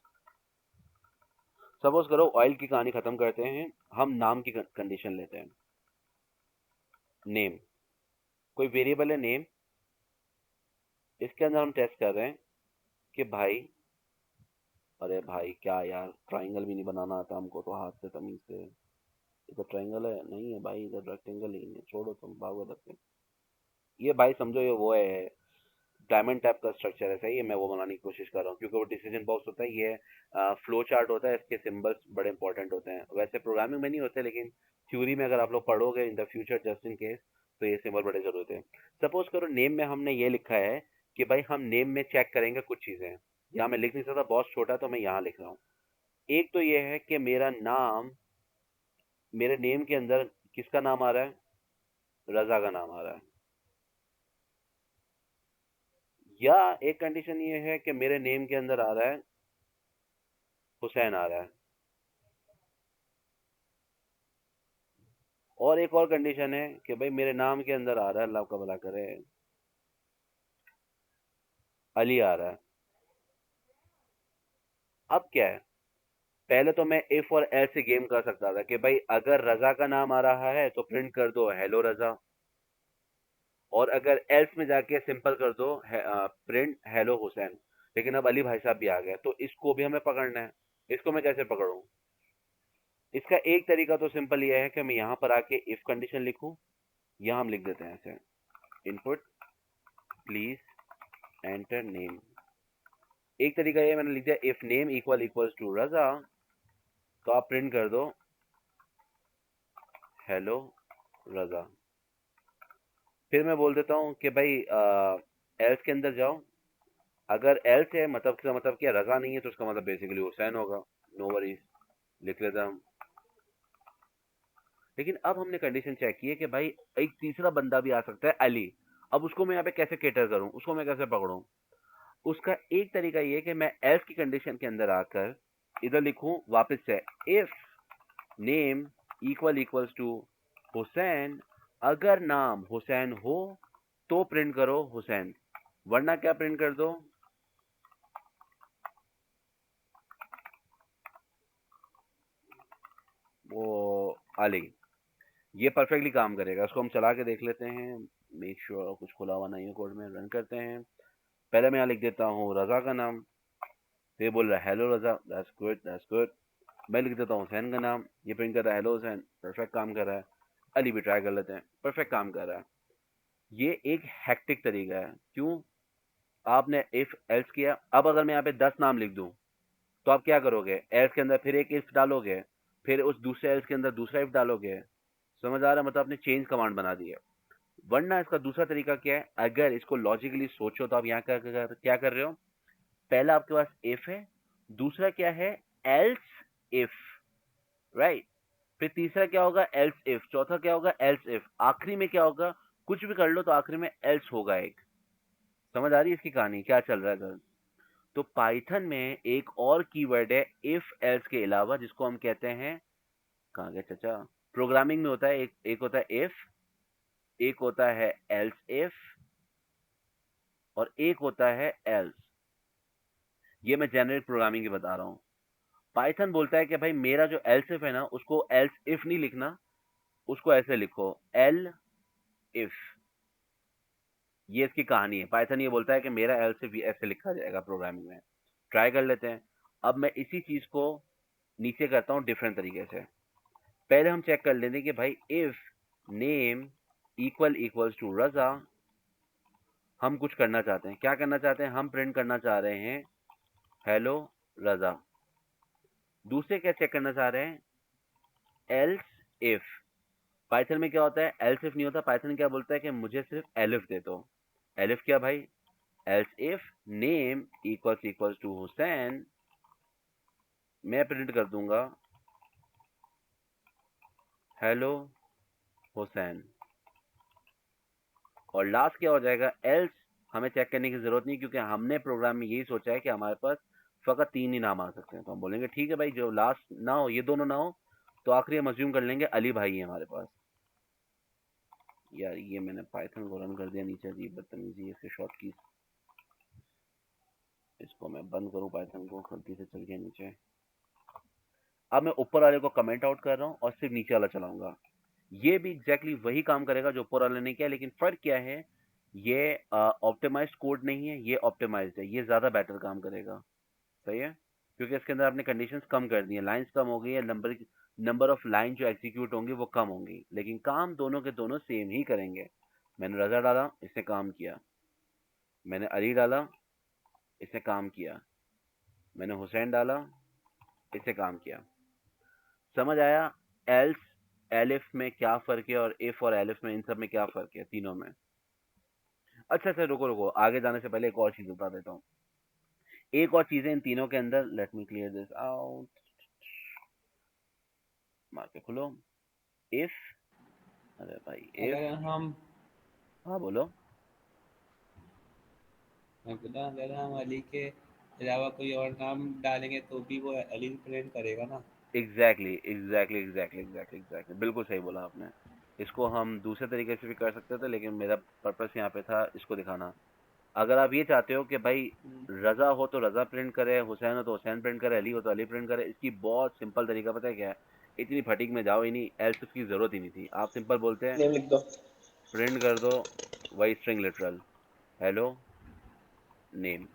Suppose करो ऑयल की कहानी खत्म करते हैं, हम नाम की कंडीशन लेते हैं। नेम, कोई वेरिएबल है नेम, इसके अंदर हम टेस्ट कर रहे हैं कि भाई, अरे भाई क्या यार, ट्राइंगल भी नहीं बनाना आता हमको तो, हाथ से तमीज से। इधर ट्राइंगल है नहीं है भाई, इधर रेक्टेंगल ही है, छोड़ो तुम भागो रखते। ये भाई समझो ये वो है, डायमंड टाइप का स्ट्रक्चर है, सही है। मैं वो बनाने की कोशिश कर रहा हूँ क्योंकि वो डिसीजन बॉक्स होता है, ये फ्लो चार्ट होता है, इसके सिंबल्स बड़े इंपॉर्टेंट होते हैं। वैसे प्रोग्रामिंग में नहीं होते, लेकिन थ्योरी में अगर आप लोग पढ़ोगे in the future just in case, तो ये सिंबल बड़े जरूरत है। सपोज करो नेम में हमने ये लिखा है कि भाई हम नेम में चेक करेंगे कुछ चीज़ें। यहाँ मैं लिख नहीं सकता, बहुत छोटा, तो मैं यहाँ लिख रहा हूँ। एक तो ये है कि मेरा नाम, मेरे नेम के अंदर किसका नाम आ रहा है, रजा का नाम आ रहा है। या एक कंडीशन ये है कि मेरे नेम के अंदर आ रहा है हुसैन आ रहा है। और एक और कंडीशन है कि भाई मेरे नाम के अंदर आ रहा है, अल्लाह का भला करे, अली आ रहा है। अब क्या है, पहले तो मैं इफ और एल्स से गेम कर सकता था कि भाई अगर रजा का नाम आ रहा है तो प्रिंट कर दो हेलो रजा, और अगर एल्स में जाके सिंपल कर दो प्रिंट हेलो हुसैन। लेकिन अब अली भाई साहब भी आ गए, तो इसको भी हमें पकड़ना है। इसको मैं कैसे पकड़ूं? इसका एक तरीका तो सिंपल ये है कि मैं यहाँ पर आके इफ कंडीशन लिखूं, यहाँ हम लिख देते हैं ऐसे, इनपुट प्लीज एंटर नेम। एक तरीका ये मैंने लिख दिया, if name equal equals to Raza, तो आप प्रिंट कर दो हेलो रजा। फिर मैं बोल देता हूँ कि भाई एल्स के अंदर जाओ, अगर एल्स है मतलब इसका मतलब क्या, रजा नहीं है तो उसका मतलब बेसिकली हुसैन होगा। नो वरीज, लिख लेता हम। लेकिन अब हमने कंडीशन चेक की है कि भाई एक तीसरा बंदा भी आ सकता है, अली। अब उसको मैं यहाँ पे कैसे केटर करूँ, उसको मैं कैसे पकड़ूं? उसका एक तरीका ये है कि मैं एल्स की कंडीशन के अंदर आकर इधर लिखूं वापस से, if name equal equals to Hussain, अगर नाम हुसैन हो तो प्रिंट करो हुसैन, वरना क्या प्रिंट कर दो, वो अली। ये परफेक्टली काम करेगा, इसको हम चला के देख लेते हैं। मेक श्योर कुछ खुला हुआ नहीं है कोड में, रन करते हैं। पहले मैं यहाँ लिख देता हूँ रजा का नाम, तो ये बोल रहा है hello Raza, that's good that's good. मैं लिख देता हूँ हुसैन का नाम, ये प्रिंट कर रहा है हेलो हुसैन, परफेक्ट काम कर रहा है। अली भी ट्राई कर लेते हैं, परफेक्ट काम कर रहा है। ये एक हैक्टिक तरीका है, क्यों? आपने इफ एल्स किया, अब अगर मैं यहाँ पे 10 नाम लिख दूं तो आप क्या करोगे, एल्स के अंदर फिर एक इफ डालोगे, फिर उस दूसरे एल्स के अंदर दूसरा इफ डालोगे। समझ आ रहा है? मतलब आपने चेंज कमांड बना दी है। वरना इसका दूसरा तरीका क्या है, अगर इसको लॉजिकली सोचो तो आप यहाँ क्या कर रहे हो, पहला आपके पास इफ है, दूसरा क्या है, एल्स इफ, राइट। फिर तीसरा क्या होगा, एल्स इफ, चौथा क्या होगा, एल्स इफ, आखिरी में क्या होगा, कुछ भी कर लो तो आखिरी में एल्स होगा एक। समझ आ रही है इसकी कहानी क्या चल रहा है? तो पाइथन में एक और कीवर्ड है इफ एल्स के अलावा, जिसको हम कहते हैं, कहाँ गए चाचा, प्रोग्रामिंग में होता है एक होता है इफ, एक होता है एल्स इफ, और एक होता है एल्स। ये मैं जेनरिक प्रोग्रामिंग की बता रहा हूँ। पाइथन बोलता है कि भाई मेरा जो एल्स इफ है ना, उसको एल्स इफ नहीं लिखना, उसको ऐसे लिखो एल इफ। ये इसकी कहानी है। पाइथन ये बोलता है कि मेरा एल्स इफ ऐसे लिखा जाएगा प्रोग्रामिंग में। ट्राई कर लेते हैं। अब मैं इसी चीज को नीचे करता हूँ डिफरेंट तरीके से। पहले हम चेक कर लेते हैं कि भाई इफ नेम इक्वल्स टू रजा, हम कुछ करना चाहते हैं। क्या करना चाहते हैं? हम प्रिंट करना चाह रहे हैं हेलो रजा। दूसरे क्या चेक करना चाह रहे हैं? Else if. पाइथन में क्या होता है? एल्स इफ नहीं होता। पाइथन क्या बोलता है कि मुझे सिर्फ एलिफ दे दो। एलिफ क्या भाई? Else if name equals to Hussain, मैं प्रिंट कर दूंगा हेलो हुसैन। और लास्ट क्या हो जाएगा? एल्स हमें चेक करने की जरूरत नहीं, क्योंकि हमने प्रोग्राम में यही सोचा है कि हमारे पास फकत 3 ही नाम आ सकते हैं। तो हम बोलेंगे ठीक है भाई, जो लास्ट ना हो, ये दोनों ना हो, तो आखिरी हम अज्यूम कर लेंगे अली भाई है हमारे पास। यार ये मैंने पाइथन को रन कर दिया नीचे, अजीब बदतमीजी है। इसके शॉर्ट कीज, इसको मैं बंद करूं पाइथन को, गलती से चल गया नीचे। अब मैं ऊपर वाले को कमेंट आउट कर रहा हूं और सिर्फ नीचे वाला चलाऊंगा। ये भी एग्जैक्टली वही काम करेगा जो ऊपर वाले ने किया, लेकिन फर्क क्या है? ये ऑप्टिमाइज्ड कोड नहीं है, ये ऑप्टिमाइज्ड है। ये ज्यादा बेटर काम करेगा। सही है, क्योंकि इसके अंदर आपने कंडीशंस कम कर दी हैं, लाइंस कम हो गई है, नंबर ऑफ लाइन जो एग्जीक्यूट होंगी वो कम होंगी, लेकिन काम दोनों के दोनों सेम ही करेंगे। मैंने रजा डाला, इसने काम किया। मैंने अली डाला, इसने काम किया। मैंने हुसैन डाला, इसने काम किया। समझ आया एल्स एलिफ में क्या फर्क है और इफ और एलिफ में, इन सब में क्या फर्क है तीनों में? अच्छा अच्छा, रुको रुको, आगे जाने से पहले एक और चीज बता देता हूँ। एक और चीज है इन तीनों के अंदर। Let me clear this out. मार के खुलो। इफ, अरे भाई इफ, अगर हम हाँ बोलो। मैं बोला अगर हम अली के अलावा कोई और नाम डालेंगे तो भी वो अली प्रिंट करेगा ना। एग्जैक्टली, बिल्कुल सही बोला आपने। इसको हम दूसरे तरीके से भी कर सकते थे, लेकिन मेरा पर्पस यहाँ पे था इसको दिखाना। अगर आप ये चाहते हो कि भाई रजा हो तो रजा प्रिंट करे, हुसैन हो तो हुसैन प्रिंट करे, अली हो तो अली प्रिंट करे, इसकी बहुत सिंपल तरीका पता है क्या है? इतनी फटीक में जाओ ही नहीं, एल्स की जरूरत ही नहीं थी। आप सिंपल बोलते हैं नेम लिख दो। प्रिंट कर दो वही स्ट्रिंग लिटरल हेलो नेम।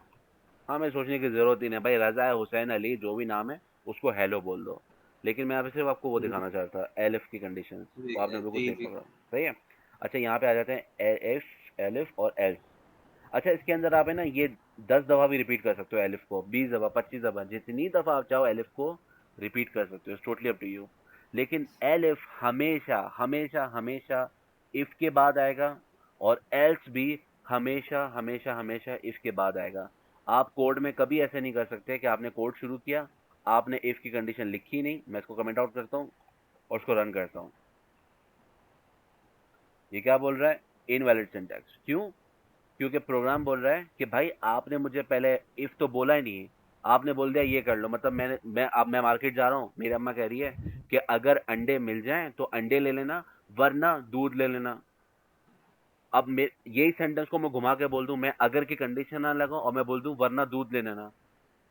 हमें सोचने की जरूरत ही नहीं भाई, रजा है, हुसैन, अली, जो भी नाम है उसको हेलो बोल दो। लेकिन मैं यहाँ पे सिर्फ आपको वो दिखाना चाहता था, एलिफ की कंडीशन। जी वो आपने बिल्कुल जी सही जी। पकड़ा। सही है। अच्छा यहाँ पे आ जाते हैं एफ, एलिफ और एल्स। अच्छा इसके अंदर आप है ना ये 10 दफा भी रिपीट कर सकते हो एलिफ को, 20 दफा, 25 दफा, जितनी दफा आप चाहो एलिफ को रिपीट कर सकते हो, टोटली अप टू यू। लेकिन एलिफ हमेशा हमेशा हमेशा इफ के बाद आएगा, और एल्स भी हमेशा हमेशा हमेशा इफ के बाद आएगा। आप कोड में कभी ऐसे नहीं कर सकते कि आपने कोड शुरू किया, आपने इफ की कंडीशन लिखी नहीं। मैं इसको कमेंट आउट करता हूँ और उसको रन करता हूँ। ये क्या बोल रहा है? Invalid syntax. क्यों? क्योंकि प्रोग्राम बोल रहा है कि भाई आपने मुझे पहले इफ तो बोला ही नहीं, आपने बोल दिया ये कर लो। मतलब मैं मार्केट जा रहा हूँ, मेरी अम्मा कह रही है कि अगर अंडे मिल जाएं तो अंडे ले लेना, वरना दूध ले लेना। अब यही सेंटेंस को मैं घुमा के बोल दूं, मैं अगर की कंडीशन ना लगाऊं और मैं बोल दूं वरना दूध ले लेना,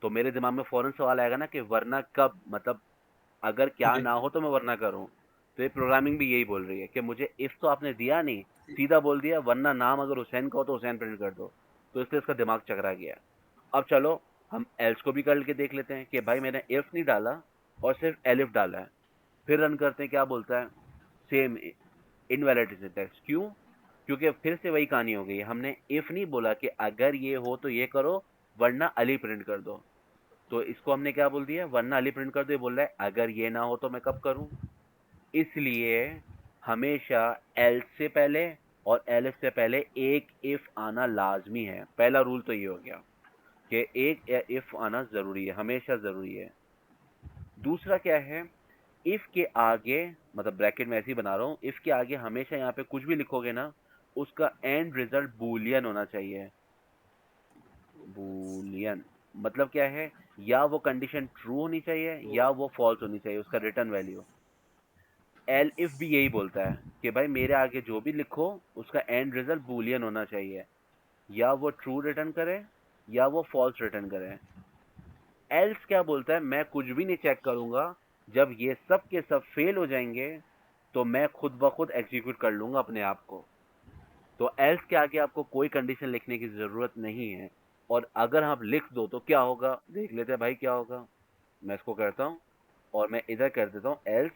तो मेरे दिमाग में फौरन सवाल आएगा ना कि वरना कब, मतलब अगर क्या ना हो तो मैं वरना करूं। तो ये प्रोग्रामिंग भी यही बोल रही है कि मुझे इफ तो आपने दिया नहीं, सीधा बोल दिया वरना नाम अगर हुसैन का हो तो हुसैन प्रिंट कर दो। तो इसलिए इसका दिमाग चकरा गया। अब चलो हम एल्स को भी करके देख लेते हैं कि भाई मैंने इफ नहीं डाला और सिर्फ एलिफ डाला है। फिर रन करते हैं, क्या बोलता है? Same invalid syntax. क्यों? क्योंकि फिर से वही कहानी हो गई। हमने इफ नहीं बोला कि अगर ये हो तो ये करो, वरना अली प्रिंट कर दो। तो इसको हमने क्या बोल दिया? वरना अली प्रिंट कर दो। ये बोल रहा है अगर ये ना हो तो मैं कब करूं। इसलिए हमेशा एल्स से पहले और एलिफ से पहले एक इफ आना लाजमी है। पहला रूल तो ये हो गया कि एक इफ आना जरूरी है, हमेशा जरूरी है। दूसरा क्या है? इफ के आगे, मतलब ब्रैकेट में ऐसे ही बना रहा हूं, इफ के आगे हमेशा यहाँ पे कुछ भी लिखोगे ना, उसका एंड रिजल्ट बूलियन होना चाहिए। बूलियन मतलब क्या है? या वो कंडीशन ट्रू होनी चाहिए या वो फॉल्स होनी चाहिए, उसका रिटर्न वैल्यू। एल इफ भी यही बोलता है कि भाई मेरे आगे जो भी लिखो उसका एंड रिजल्ट बूलियन होना चाहिए, या वो ट्रू रिटर्न करे या वो फॉल्स रिटर्न करे। एल्स क्या बोलता है, मैं कुछ भी नहीं चेक करूंगा, जब ये सब के सब फेल हो जाएंगे तो मैं खुद ब खुद एग्जीक्यूट कर लूंगा अपने आप को। तो एल्स के आगे आपको कोई कंडीशन लिखने की जरूरत नहीं है, और अगर आप लिख दो तो क्या होगा देख लेते हैं भाई क्या होगा। मैं इसको करता हूँ और मैं इधर कर देता हूँ else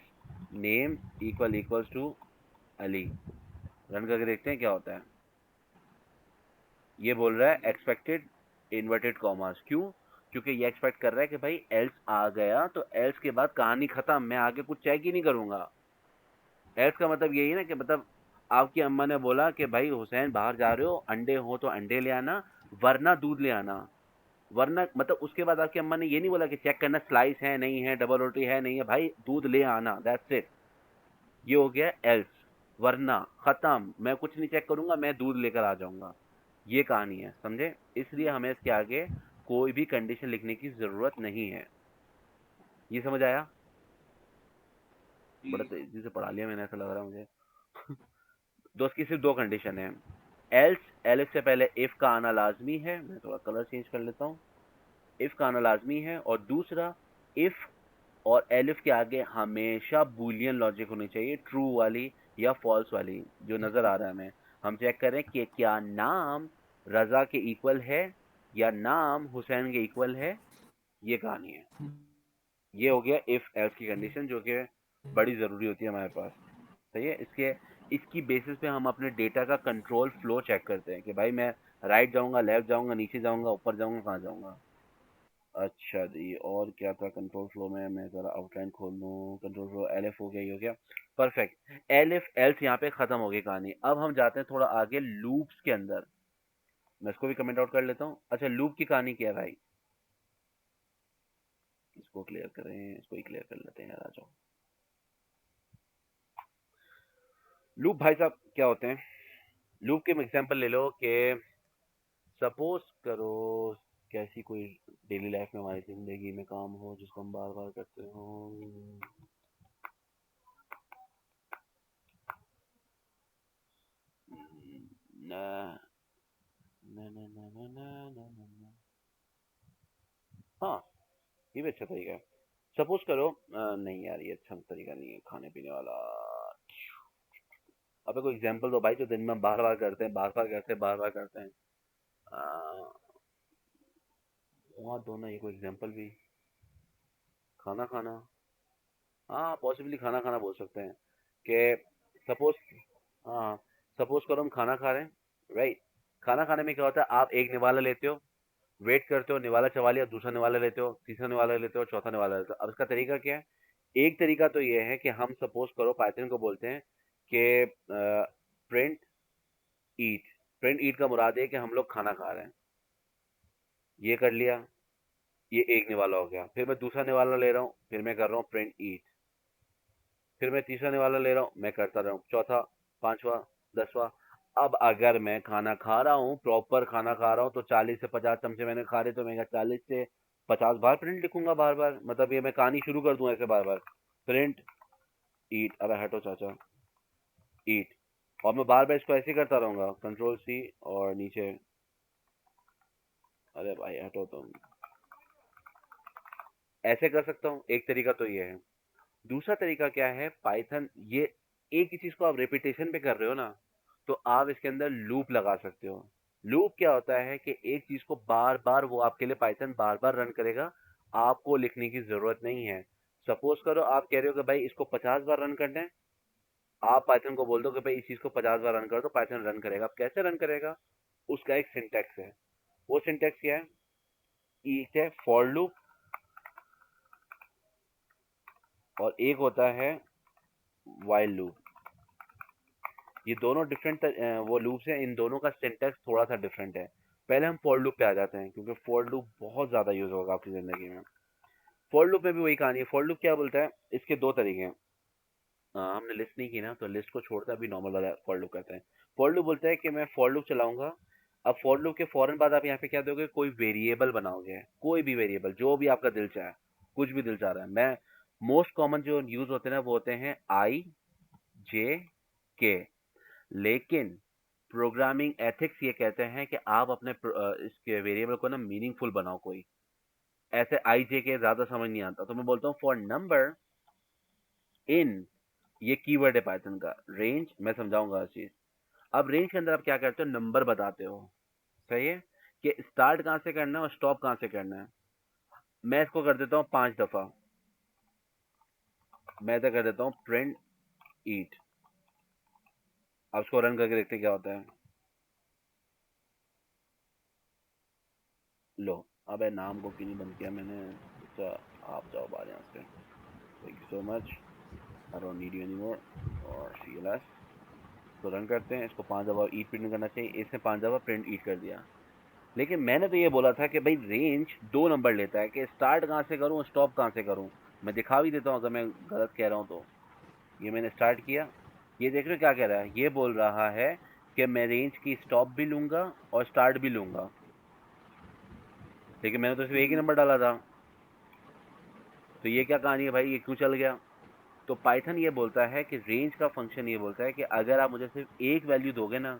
name equal equals to Ali, run करके देखते हैं क्या होता है। ये बोल रहा है एक्सपेक्टेड इन्वर्टेड कॉमास, क्यों? क्योंकि ये एक्सपेक्ट कर रहा है कि भाई एल्स आ गया तो एल्स के बाद कहानी खत्म, मैं आगे कुछ चेक ही नहीं करूंगा। एल्स का मतलब यही है ना कि मतलब आपकी अम्मा ने बोला कि भाई हुसैन बाहर जा रहे हो, अंडे हो तो अंडे ले आना वरना दूध ले आना, वरना मतलब उसके बाद आपकी अम्मा ने ये नहीं बोला कि चेक करना स्लाइस है नहीं है, डबल रोटी है नहीं है, भाई दूध ले आना, दैट्स इट। ये हो गया एल्स, वरना खत्म, मैं कुछ नहीं चेक करूंगा, मैं दूध लेकर आ जाऊंगा। ये कहानी है, समझे? इसलिए हमें इसके आगे कोई भी कंडीशन लिखने की जरूरत नहीं है। ये समझ आया? बड़ा तेजी से पढ़ा लिया मैंने, ऐसा लग रहा है मुझे। दोस्त की सिर्फ दो कंडीशन है, एल्स, एल्स से पहले इफ का आना लाजमी है, मैं थोड़ा कलर चेंज कर लेता हूँ, इफ का आना लाजमी है, और दूसरा इफ और एलिफ के आगे हमेशा बूलियन लॉजिक होनी चाहिए, ट्रू वाली या फॉल्स वाली, जो नजर आ रहा है हमें। हम चेक करें कि क्या नाम रजा के इक्वल है या नाम हुसैन के इक्वल है, ये कहानी है। ये हो गया इफ एल्स की कंडीशन, जो कि बड़ी जरूरी होती है हमारे पास। सही है? इसकी बेसिस पे हम अपने डेटा का कंट्रोल फ्लो चेक करते हैं कि भाई मैं राइट जाऊंगा, लेफ्ट जाऊंगा, नीचे जाऊंगा, ऊपर जाऊंगा, कहाँ जाऊंगा। अच्छा जी, और क्या था कंट्रोल फ्लो में? मैं जरा आउटलाइन खोल लूँ। कंट्रोल फ्लो एलएफ हो गया, ये हो गया, परफेक्ट। एलएफ एल्स यहाँ पे खत्म हो गई कहानी। अब हम जाते हैं थोड़ा आगे लूप्स के अंदर, मैं इसको भी कमेंट आउट कर लेता हूँ। अच्छा, लूप की कहानी क्या है भाई? इसको क्लियर करें, इसको ही क्लियर कर लेते हैं यार, आ जाओ। लूप भाई साहब क्या होते हैं? लूप के एग्जांपल ले लो कि सपोज करो कैसी कोई डेली लाइफ में हमारी जिंदगी में काम हो जिसको हम बार बार करते हो। ना ना ना ना ना ना ना ना ना। हाँ, ये भी अच्छा तरीका है। सपोज करो नहीं यार, ये अच्छा तरीका नहीं है खाने पीने वाला। अबे कोई एग्जांपल दो भाई, जो दिन में बार बार करते हैं, बार बार करते हैं, बार बार करते हैं। वहाँ दो ना, ये कोई एग्जांपल भी। खाना खाना, हाँ पॉसिबली खाना खाना बोल सकते हैं कि सपोज, हाँ सपोज करो हम खाना खा रहे हैं, राइट? खाना खाने में क्या होता है, आप एक निवाला लेते हो, वेट करते हो, निवाला चबा लिया, दूसरा निवाला लेते हो, तीसरा निवाला लेते हो, चौथा निवाला लेते हो। अब इसका तरीका क्या है? एक तरीका तो ये है कि हम सपोज करो पाइथन को बोलते हैं कि प्रिंट ईट। प्रिंट ईट का मुराद है कि हम लोग खाना खा रहे हैं। ये कर लिया, ये एक निवाला हो गया। फिर मैं दूसरा निवाला ले रहा हूँ, फिर मैं कर रहा हूँ प्रिंट ईट। फिर मैं तीसरा निवाला ले रहा हूँ, मैं करता रहा हूँ, चौथा, पांचवा, 10वां। अब अगर मैं खाना खा रहा हूँ, प्रॉपर खाना खा रहा हूँ, तो 40 से 50 चमचे मैंने खा रहे, तो मैं 40 से 50 बार प्रिंट लिखूंगा, बार बार। मतलब ये मैं कहानी शुरू कर दूं ऐसे बार बार, प्रिंट ईट। अब हटो चाचा, ईट। और मैं बार बार इसको ऐसे ही करता रहूंगा, कंट्रोल सी और नीचे। अरे भाई हटो तुम, ऐसे कर सकता हूँ। एक तरीका तो ये है। दूसरा तरीका क्या है, पाइथन, ये एक ही चीज को आप रेपिटेशन पे कर रहे हो ना, तो आप इसके अंदर लूप लगा सकते हो। लूप क्या होता है कि एक चीज को बार बार, वो आपके लिए पाइथन बार बार रन करेगा, आपको लिखने की जरूरत नहीं है। सपोज करो आप कह रहे हो कि भाई इसको 50 बार रन करना है, आप पाइथन को बोल दो कि भाई इस चीज को 50 बार रन कर दो, पाइथन रन करेगा। अब कैसे रन करेगा, उसका एक सिंटैक्स है। वो सिंटैक्स क्या है? एक है फॉर लूप और एक होता है व्हाइल लूप। ये दोनों डिफरेंट वो लूप्स हैं, इन दोनों का सिंटैक्स थोड़ा सा डिफरेंट है। पहले हम फॉर लूप पे आ जाते हैं, क्योंकि फॉर लूप बहुत ज्यादा यूज होगा आपकी जिंदगी में। फॉर लूप में भी वही कहानी है। फॉर लूप क्या बोलता है, इसके दो तरीके हैं। हमने लिस्ट नहीं की ना, तो लिस्ट को छोड़कर अभी नॉर्मल वाला फॉर लूप करते हैं। फॉर लूप बोलता है कि मैं फॉर लूप चलाऊंगा। अब फॉर लूप के फौरन बाद आप यहाँ पे क्या दोगे, कोई वेरिएबल बनाओगे, कोई भी वेरिएबल जो भी आपका दिल चाहे, कुछ भी दिल चाह रहा है। मैं मोस्ट कॉमन जो यूज होते हैं ना, वो होते हैं आई जे के। लेकिन प्रोग्रामिंग एथिक्स ये कहते हैं कि आप अपने इसके वेरिएबल को ना मीनिंगफुल बनाओ। कोई ऐसे आई जे के ज़्यादा समझ नहीं आता, तो मैं बोलता हूँ फॉर नंबर इन, ये कीवर्ड है पाइथन का। रेंज मैं समझाऊंगा हर चीज़। अब रेंज के अंदर आप क्या करते हो, नंबर बताते हो। सही है कि स्टार्ट कहाँ से करना है और स्टॉप कहाँ से करना है। मैं इसको कर देता हूँ 5 दफ़ा। मैं ऐसा कर देता हूँ प्रिंट ईट। अब उसको रन करके देखते हैं क्या होता है। लो, अबे नाम को क्यों नहीं बंद किया मैंने। अच्छा, आप जाओ बाहर यहाँ से। Thank you so much, I don't need you any more. और CLS तो रन करते हैं। इसको 5 दफ़ा ईट प्रिंट करना चाहिए, इसने 5 दफ़ा प्रिंट ईट कर दिया। लेकिन मैंने तो ये बोला था कि भाई रेंज 2 नंबर लेता है, कि स्टार्ट कहाँ से करूँ स्टॉप कहाँ से करूँ। मैं दिखा भी देता हूँ अगर मैं गलत कह रहा हूँ तो। ये मैंने स्टार्ट किया, ये देख रहे हो क्या कह रहा है। ये बोल रहा है कि मैं रेंज की स्टॉप भी लूँगा और स्टार्ट भी लूँगा, लेकिन मैंने तो सिर्फ एक ही नंबर डाला था। तो ये क्या कहानी है भाई, ये क्यों चल गया। तो पाइथन ये बोलता है कि रेंज का फंक्शन ये बोलता है कि अगर आप मुझे सिर्फ एक वैल्यू दोगे ना,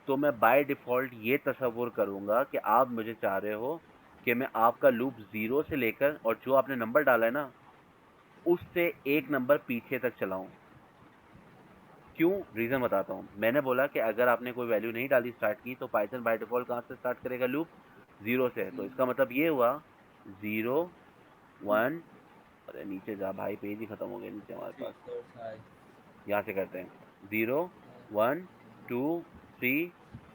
तो मैं बाय डिफ़ॉल्ट ये तसव्वुर करूँगा कि आप मुझे चाह रहे हो कि मैं आपका लूप 0 से लेकर और जो आपने नंबर डाला है ना, उससे एक नंबर पीछे तक चलाऊँ। क्यों, रीज़न बताता हूँ। मैंने बोला कि अगर आपने कोई वैल्यू नहीं डाली स्टार्ट की, तो पाइथन बाय डिफ़ॉल्ट कहाँ से स्टार्ट करेगा, लूप 0 से। तो इसका मतलब ये हुआ 0 1। अरे नीचे जा भाई, पेज ही खत्म हो गया नीचे हमारे 3 पास। 4 5 यहाँ से करते हैं 0 1 2 3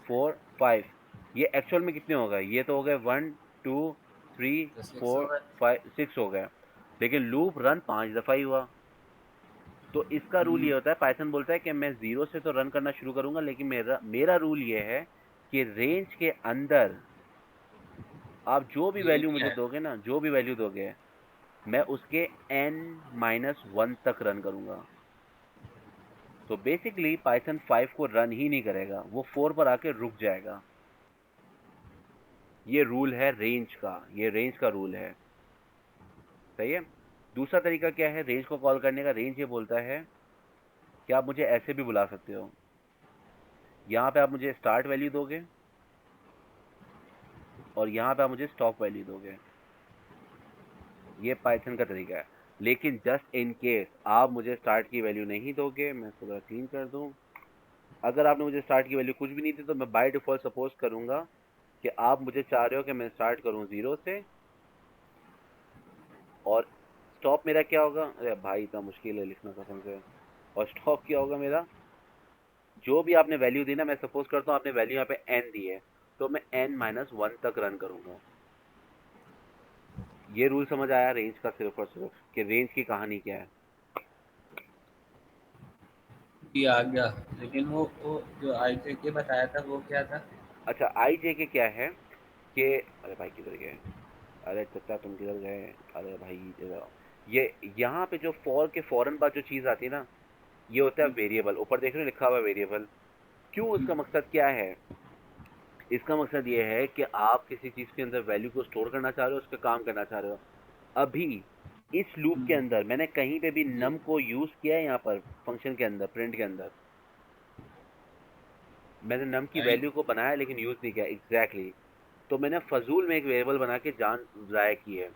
4 5। ये एक्चुअल में कितने हो गए, ये तो हो गए 1 2 3 तो 6 हो 4 गए। 5 6 हो गए। लेकिन लूप रन 5 दफ़ा ही हुआ। तो इसका रूल ये होता है, पाइथन बोलता है कि मैं 0 से तो रन करना शुरू करूंगा, लेकिन मेरा मेरा रूल ये है कि रेंज के अंदर आप जो भी ये वैल्यू क्या मुझे है? दोगे ना, जो भी वैल्यू दोगे, मैं उसके n-1 तक रन करूंगा। तो बेसिकली पाइथन 5 को रन ही नहीं करेगा, वो 4 पर आके रुक जाएगा। ये रूल है रेंज का, ये रेंज का रूल है। सही है। दूसरा तरीका क्या है रेंज को कॉल करने का। रेंज ये बोलता है कि आप मुझे ऐसे भी बुला सकते हो। यहाँ पे आप मुझे स्टार्ट वैल्यू दोगे और यहाँ पे आप मुझे स्टॉप वैल्यू दोगे। ये पाइथन का तरीका है। लेकिन जस्ट इन केस आप मुझे स्टार्ट की वैल्यू नहीं दोगे, मैं इसको जरा क्लीन कर दूं। अगर आपने मुझे स्टार्ट की वैल्यू कुछ भी नहीं दी, तो मैं बाय डिफॉल्ट सपोज करूंगा कि आप मुझे चाह रहे हो कि मैं स्टार्ट करूं 0 से, और स्टॉप मेरा क्या होगा। अरे भाई इतना मुश्किल है लिखना कसम से। और स्टॉप क्या होगा मेरा, जो भी आपने वैल्यू दी ना, मैं सपोज करता हूँ आपने वैल्यू यहाँ पे n दी है, तो मैं n-1 तक रन करूंगा। ये रूल समझ आया रेंज का, सिर्फ और सिर्फ कि रेंज की कहानी क्या है। ये आ गया। लेकिन वो जो आई थे के बताया था वो क्या था? अच्छा, आई जे के क्या है कि, अरे भाई किधर गए, अरे चाचा तुम किधर गए, अरे भाई इधर आओ। ये यहाँ पे जो फॉर के फौरन बाद जो चीज़ आती है ना, ये होता है वेरिएबल। ऊपर देख रहे हो लिखा हुआ है वेरिएबल। क्यों, इसका मकसद क्या है। इसका मकसद ये है कि आप किसी चीज़ के अंदर वैल्यू को स्टोर करना चाह रहे हो, उस पर काम करना चाह रहे हो। अभी इस लूप के अंदर मैंने कहीं पे भी जी। नम को यूज़ किया है, यहाँ पर फंक्शन के अंदर, प्रिंट के अंदर मैंने नम की नहीं। वैल्यू को बनाया लेकिन यूज़ नहीं किया एग्जैक्टली। तो मैंने फजूल में एक वेरिएबल बना के जान ज़ाया की है।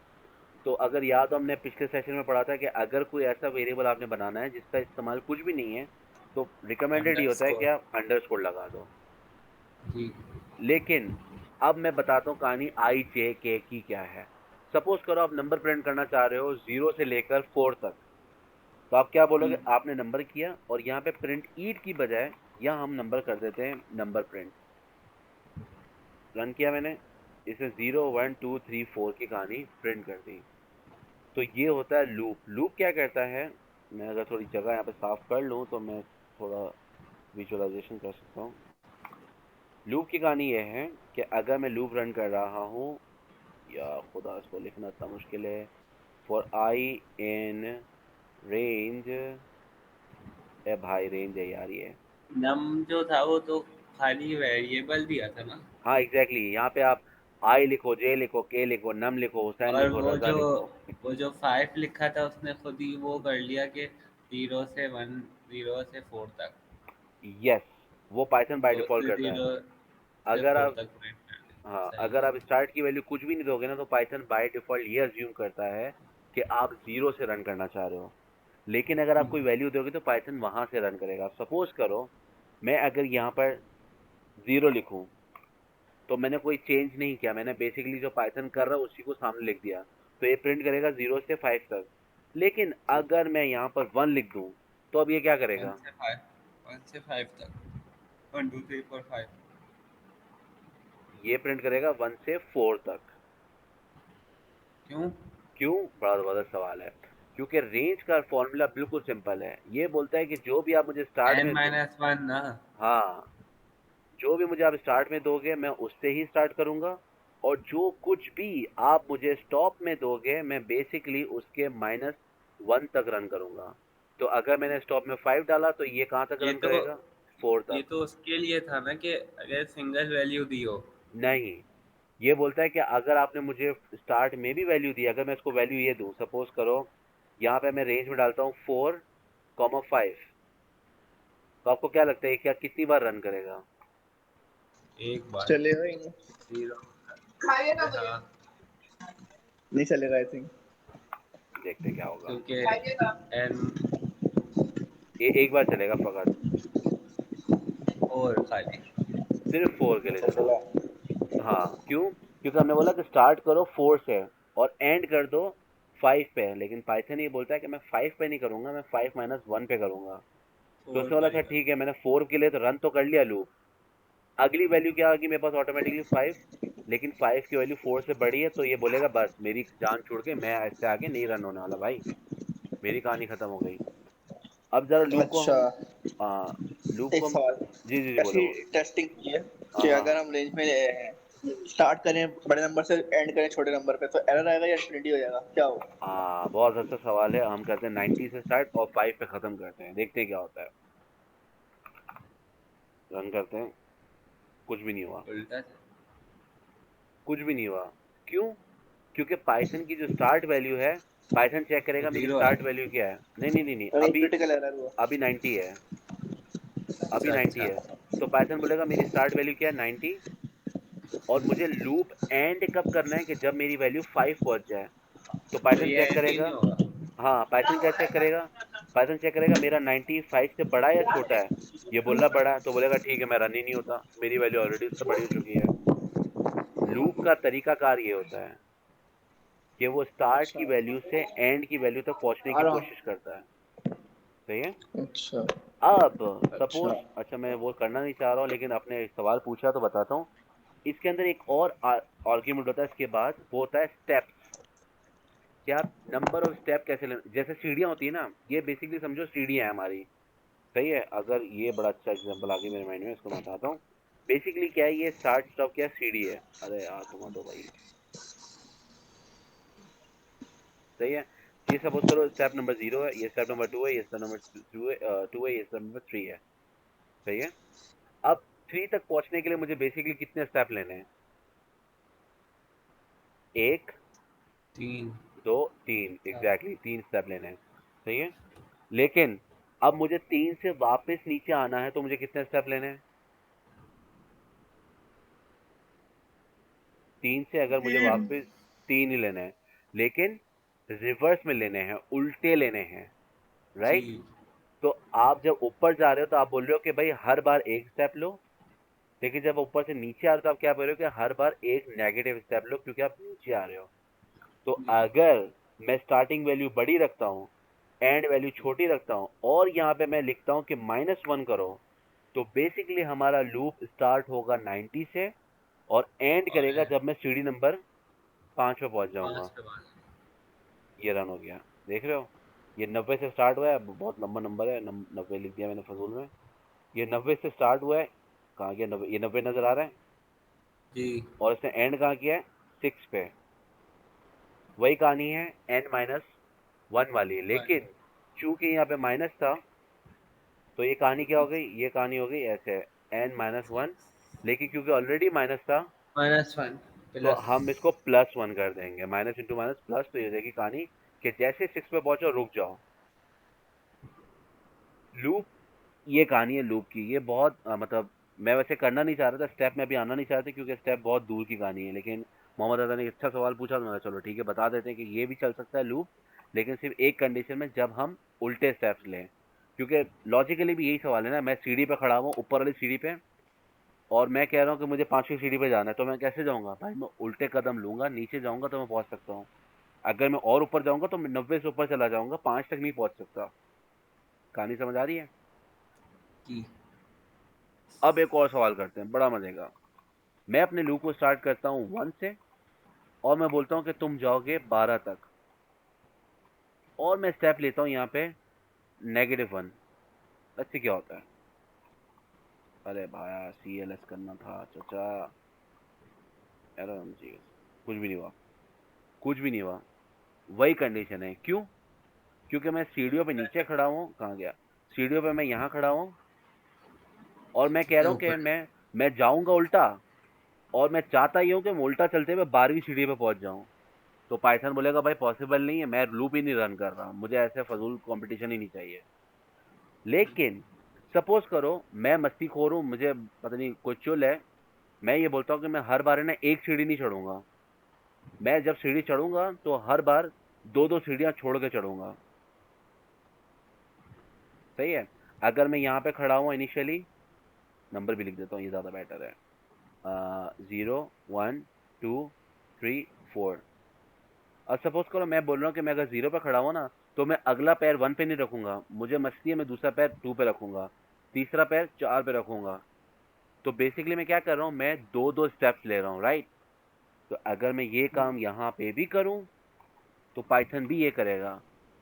तो अगर याद हो, हमने पिछले सेशन में पढ़ा था कि अगर कोई ऐसा वेरिएबल आपने बनाना है जिसका इस्तेमाल कुछ भी नहीं है, तो रिकमेंडेड ये होता है कि अंडरस्कोर। आप अंडरस्कोर लगा दो। जी। लेकिन अब मैं बताता हूँ कहानी आई जे के की क्या है। सपोज करो आप नंबर प्रिंट करना चाह रहे हो 0 से लेकर 4 तक। तो आप क्या बोलोगे, आपने नंबर किया और यहाँ पे प्रिंट ईट की बजाय यहाँ हम नंबर कर देते हैं नंबर प्रिंट। रन किया मैंने, इसे 0 1 2 3 4 की कहानी प्रिंट कर दी। तो ये होता है लूप। लूप क्या करता है, मैं अगर थोड़ी जगह यहाँ पे साफ कर लूँ तो मैं थोड़ा विजुअलाइजेशन कर सकता हूँ। लूप की कहानी ये है कि अगर मैं लूप रन कर रहा हूँ, या खुदा इसको लिखना इतना मुश्किल है, फॉर आई इन रेंज, ए भाई रेंज है यार ये। नम जो था वो तो खाली वेरिएबल दिया था ना। हाँ एग्जैक्टली यहाँ पे आप आई लिखो, जे लिखो, के लिखो, नम लिखो, हुसैन और लिखो, रजा लिखो। वो जो 5 लिखा था उसने खुद ही वो कर लिया कि 0 से 1 0 से 4 तक, यस, वो पाइथन बाय तो डिफॉल्ट करता है। 0 से अगर 4 आप तक प्रिंट कर देगा। हाँ, सही अगर है। आप स्टार्ट की वैल्यू कुछ भी नहीं दोगे ना तो पाइथन बाय डिफॉल्ट ये अज्यूम करता है कि आप जीरो से रन करना चाह रहे हो। लेकिन अगर आप कोई वैल्यू दोगे तो पाइथन वहां से रन करेगा। सपोज करो मैं अगर यहाँ पर जीरो लिखूं तो मैंने कोई चेंज नहीं किया, मैंने बेसिकली जो पाइथन कर रहा है उसी को सामने लिख दिया, तो ये प्रिंट करेगा 0 से 5 तक। लेकिन अगर मैं यहाँ पर 1 लिख दूं तो अब ये क्या 1 करेगा? से 5, 1 से 5 तक, 1 2 3 4 5। ये प्रिंट करेगा 1 से 4 तक। क्यों? क्यों? बड़ा जबरदस्त सवाल है। क्योंकि रेंज का फॉर्मूला बिल्कुल सिंपल है, ये बोलता है कि जो भी आप मुझे स्टार्ट n में दो, माइनस 1 ना। हाँ, जो भी मुझे आप स्टार्ट में दोगे मैं उससे ही स्टार्ट करूंगा, और जो कुछ भी आप मुझे स्टॉप में दोगे मैं बेसिकली उसके -1 तक रन करूंगा। तो अगर मैंने स्टॉप में 5 डाला तो ये कहाँ तक ये रन तो करेगा? 4 ये तक। तो उसके लिए था ना कि अगर सिंगल वैल्यू दी हो। नहीं, ये बोलता है कि अगर आपने मुझे स्टार्ट में भी वैल्यू दी, अगर मैं इसको वैल्यू ये दूं, सपोज करो यहाँ पे मैं रेंज में डालता हूँ 4,5, तो आपको क्या लगता है क्या कितनी बार रन करेगा? एक बार। चलेगा ही नहीं। 0। खाइएगा अरे मुझे। हाँ, नहीं चलेगा आई थिंक। देखते क्या होगा। क्योंकि खाइएगा। n ये एक बार चलेगा फकत, 4 खाली। सिर्फ 4 के लिए चला। चलेगा। हाँ, क्यों? क्योंकि हमने बोला कि स्टार्ट करो 4 से और एंड कर दो 5 पे, लेकिन पाइथन ये बोलता है कि मैं 5 पे नहीं करूंगा, मैं 5 - 1 पे करूंगा। तो 4 उसने बोला अच्छा करेगा। ठीक है, मैंने 4 के लिए तो रन तो कर लिया लूप, अगली वैल्यू क्या आ गई मेरे पास ऑटोमेटिकली 5, लेकिन 5 की वैल्यू 4 से बड़ी है, तो ये बोलेगा बस मेरी जान छोड़ के मैं ऐसे आगे नहीं रन होने वाला भाई, मेरी कहानी खत्म हो गई। अब जरा लूप को अच्छा, हम लूप को एक हम सवाल। जी जी जी, बोलो ऐसी बोलो। टेस्टिंग की है हाँ कि हाँ अगर हम रेंज में स्टार्ट करें बड़े नंबर से एंड करें छोटे नंबर पे तो एरर आएगा या इंफिनिटी हो जाएगा, क्या होगा? हाँ, बहुत अच्छा सवाल है। हम करते हैं 90 से स्टार्ट और 5 पे खत्म करते हैं, देखते हैं क्या होता है। रन करते हैं, कुछ भी नहीं हुआ, उल्टा से। कुछ भी नहीं हुआ। क्यों? क्योंकि पाइथन की जो स्टार्ट वैल्यू है, पाइथन चेक तो करेगा मेरी 0 है। स्टार्ट वैल्यू क्या है। नहीं नहीं नहीं नहीं, नहीं, अभी क्रिटिकल एरर हुआ। अभी 90 है, अभी अच्छा 90 अच्छा। है। तो पाइथन बोलेगा मेरी स्टार्ट वैल्यू क्या है, 90, और मुझे लूप एंड कब करना है कि जब मेरी वैल्यू 5 पहुंच जाए। तो तो पाइथन ये चेक एंड ही करेगा, नहीं होगा। हाँ, पाइथन क्या चेक करेगा, पाइथन चेक करेगा मेरा 95 से बड़ा है या छोटा है। ये बोल रहा बड़ा है, तो बोलेगा ठीक है मैं रन ही नहीं होता, मेरी वैल्यू ऑलरेडी उससे बड़ी हो चुकी है। लूप का तरीकाकार ये होता है कि वो स्टार्ट अच्छा। की वैल्यू से एंड की वैल्यू तक पहुंचने आ की रहा हूँ। कोशिश करता है। सही है। अच्छा। अब अच्छा। सपोज, अच्छा मैं वो करना नहीं चाह रहा हूँ लेकिन आपने एक सवाल पूछा तो बताता हूँ। इसके अंदर एक और आर्ग्यूमेंट होता है इसके बाद, वो होता है स्टेप्स। कि आप नंबर ऑफ स्टेप कैसे ले, जैसे सीढ़ियाँ होती है ना, ये बेसिकली समझो सीढ़ियाँ है हमारी। सही है। अगर ये बड़ा अच्छा एग्जांपल आ गया मेरे माइंड में, इसको मैं बताता हूँ। बेसिकली क्या है, ये स्टार्ट स्टॉप क्या सीढ़ी है। अरे यार तुम तो भाई, सही है। ये सपोज करो स्टेप नंबर 0 है, ये स्टेप नंबर 2 है, ये स्टेप नंबर 2 है, ये स्टेप नंबर 3 है। सही है। अब 3 तक पहुंचने के लिए मुझे बेसिकली कितने स्टेप लेने हैं? 1 3। 2 3, एग्जैक्टली 3 स्टेप लेने हैं। सही है। लेकिन अब मुझे 3 से वापस नीचे आना है तो मुझे कितने स्टेप लेने हैं? 3 से अगर मुझे वापस 3 ही लेने हैं, लेकिन रिवर्स में लेने हैं, उल्टे लेने हैं, जी। राइट। तो आप जब ऊपर जा रहे हो तो आप बोल रहे हो कि भाई हर बार एक स्टेप लो, लेकिन जब ऊपर से नीचे आ रहे हो तो आप क्या बोल रहे हो कि हर बार एक नेगेटिव स्टेप लो, क्योंकि आप नीचे आ रहे हो। तो जी। अगर मैं स्टार्टिंग वैल्यू बड़ी रखता हूँ, एंड वैल्यू छोटी रखता हूँ, और यहाँ पे मैं लिखता हूँ कि -1 करो, तो बेसिकली हमारा लूप स्टार्ट होगा 90 से और एंड और करेगा जब मैं सीढ़ी नंबर 5 पे पहुंच 5 जाऊंगा। पे बाद। ये रन हो गया। देख रहे हो, ये 90 से स्टार्ट हुआ है, बहुत लंबा नंबर है, 90 लिख दिया मैंने फजूल में। ये 90 से स्टार्ट हुआ है, कहाँ गया 90, ये 90 नजर आ रहा है, जी। और इसने एंड कहाँ किया है, 6 पे। वही कहानी है n-1 वाली, 1। लेकिन चूंकि यहाँ पे माइनस था, तो ये कहानी क्या हो गई, ये कहानी हो गई ऐसे, n-1, लेकिन क्योंकि ऑलरेडी माइनस था -1 तो प्लस। हम इसको +1 कर देंगे, माइनस इंटू माइनस प्लस, तो ये देखिए कहानी कि जैसे 6 पे पहुंचो रुक जाओ। लूप, ये कहानी है लूप की। ये बहुत मतलब मैं वैसे करना नहीं चाह रहा था, स्टेप में भी आना नहीं चाहते क्योंकि स्टेप बहुत दूर की कहानी है, लेकिन मोहम्मद अदा ने एक अच्छा सवाल पूछा तो मैंने कहा चलो ठीक है बता देते हैं कि ये भी चल सकता है लूप, लेकिन सिर्फ एक कंडीशन में, जब हम उल्टे स्टेप्स लें। क्योंकि लॉजिकली भी यही सवाल है ना, मैं सीढ़ी पे खड़ा हुआ ऊपर वाली सीढ़ी पे, और मैं कह रहा हूँ कि मुझे 5वीं सीढ़ी पे जाना है, तो मैं कैसे जाऊंगा भाई? मैं उल्टे कदम लूंगा, नीचे जाऊंगा तो मैं पहुंच सकता हूँ। अगर मैं और ऊपर जाऊंगा तो मैं 90 से ऊपर चला जाऊंगा, 5 तक नहीं पहुंच सकता। कहानी समझ आ रही है? जी। अब एक और सवाल करते हैं, बड़ा मजे का। मैं अपने लूप को स्टार्ट करता हूँ 1 से, और मैं बोलता हूँ कि तुम जाओगे 12 तक, और मैं स्टेप लेता हूँ यहाँ पे -1। अच्छी क्या होता है? अरे भाया CLS करना था चाचा, जी, कुछ भी नहीं हुआ, कुछ भी नहीं हुआ। वही कंडीशन है, क्यों? क्योंकि मैं सीढ़ियों पे नीचे खड़ा हूँ, कहाँ गया? सीढ़ियों पे मैं यहाँ खड़ा हूँ, और मैं कह रहा हूँ कि ऊपर। मैं जाऊंगा उल्टा, और मैं चाहता ही हूँ कि मैं उल्टा चलते हुए 12वीं सीढ़ी पे पहुंच जाऊं। तो पाइथन बोलेगा भाई पॉसिबल नहीं है, मैं लूप ही नहीं रन कर रहा, मुझे ऐसे फजूल कंपटीशन ही नहीं चाहिए। लेकिन सपोज करो मैं मस्तीखोर हूँ, मुझे पता नहीं कोई चुल है, मैं ये बोलता हूँ कि मैं हर बार है ना एक सीढ़ी नहीं चढ़ूंगा, मैं जब सीढ़ी चढ़ूंगा तो हर बार दो दो सीढ़ियां छोड़ के चढ़ूंगा। सही है? अगर मैं यहाँ पे खड़ा हुआ इनिशियली, नंबर भी लिख देता हूँ, ये ज़्यादा बेटर है। 0 1 2 3 4। और सपोज करो मैं बोल रहा हूँ कि मैं अगर 0 पे खड़ा हुआ ना, तो मैं अगला पैर 1 पे नहीं रखूंगा, मुझे मस्ती है, मैं दूसरा पैर 2 पे रखूंगा, तीसरा पैर 4 पे रखूंगा। तो बेसिकली मैं क्या कर रहा हूँ, मैं दो दो स्टेप्स ले रहा हूँ, राइट? तो अगर मैं ये काम यहाँ पे भी करूँ तो पाइथन भी ये करेगा,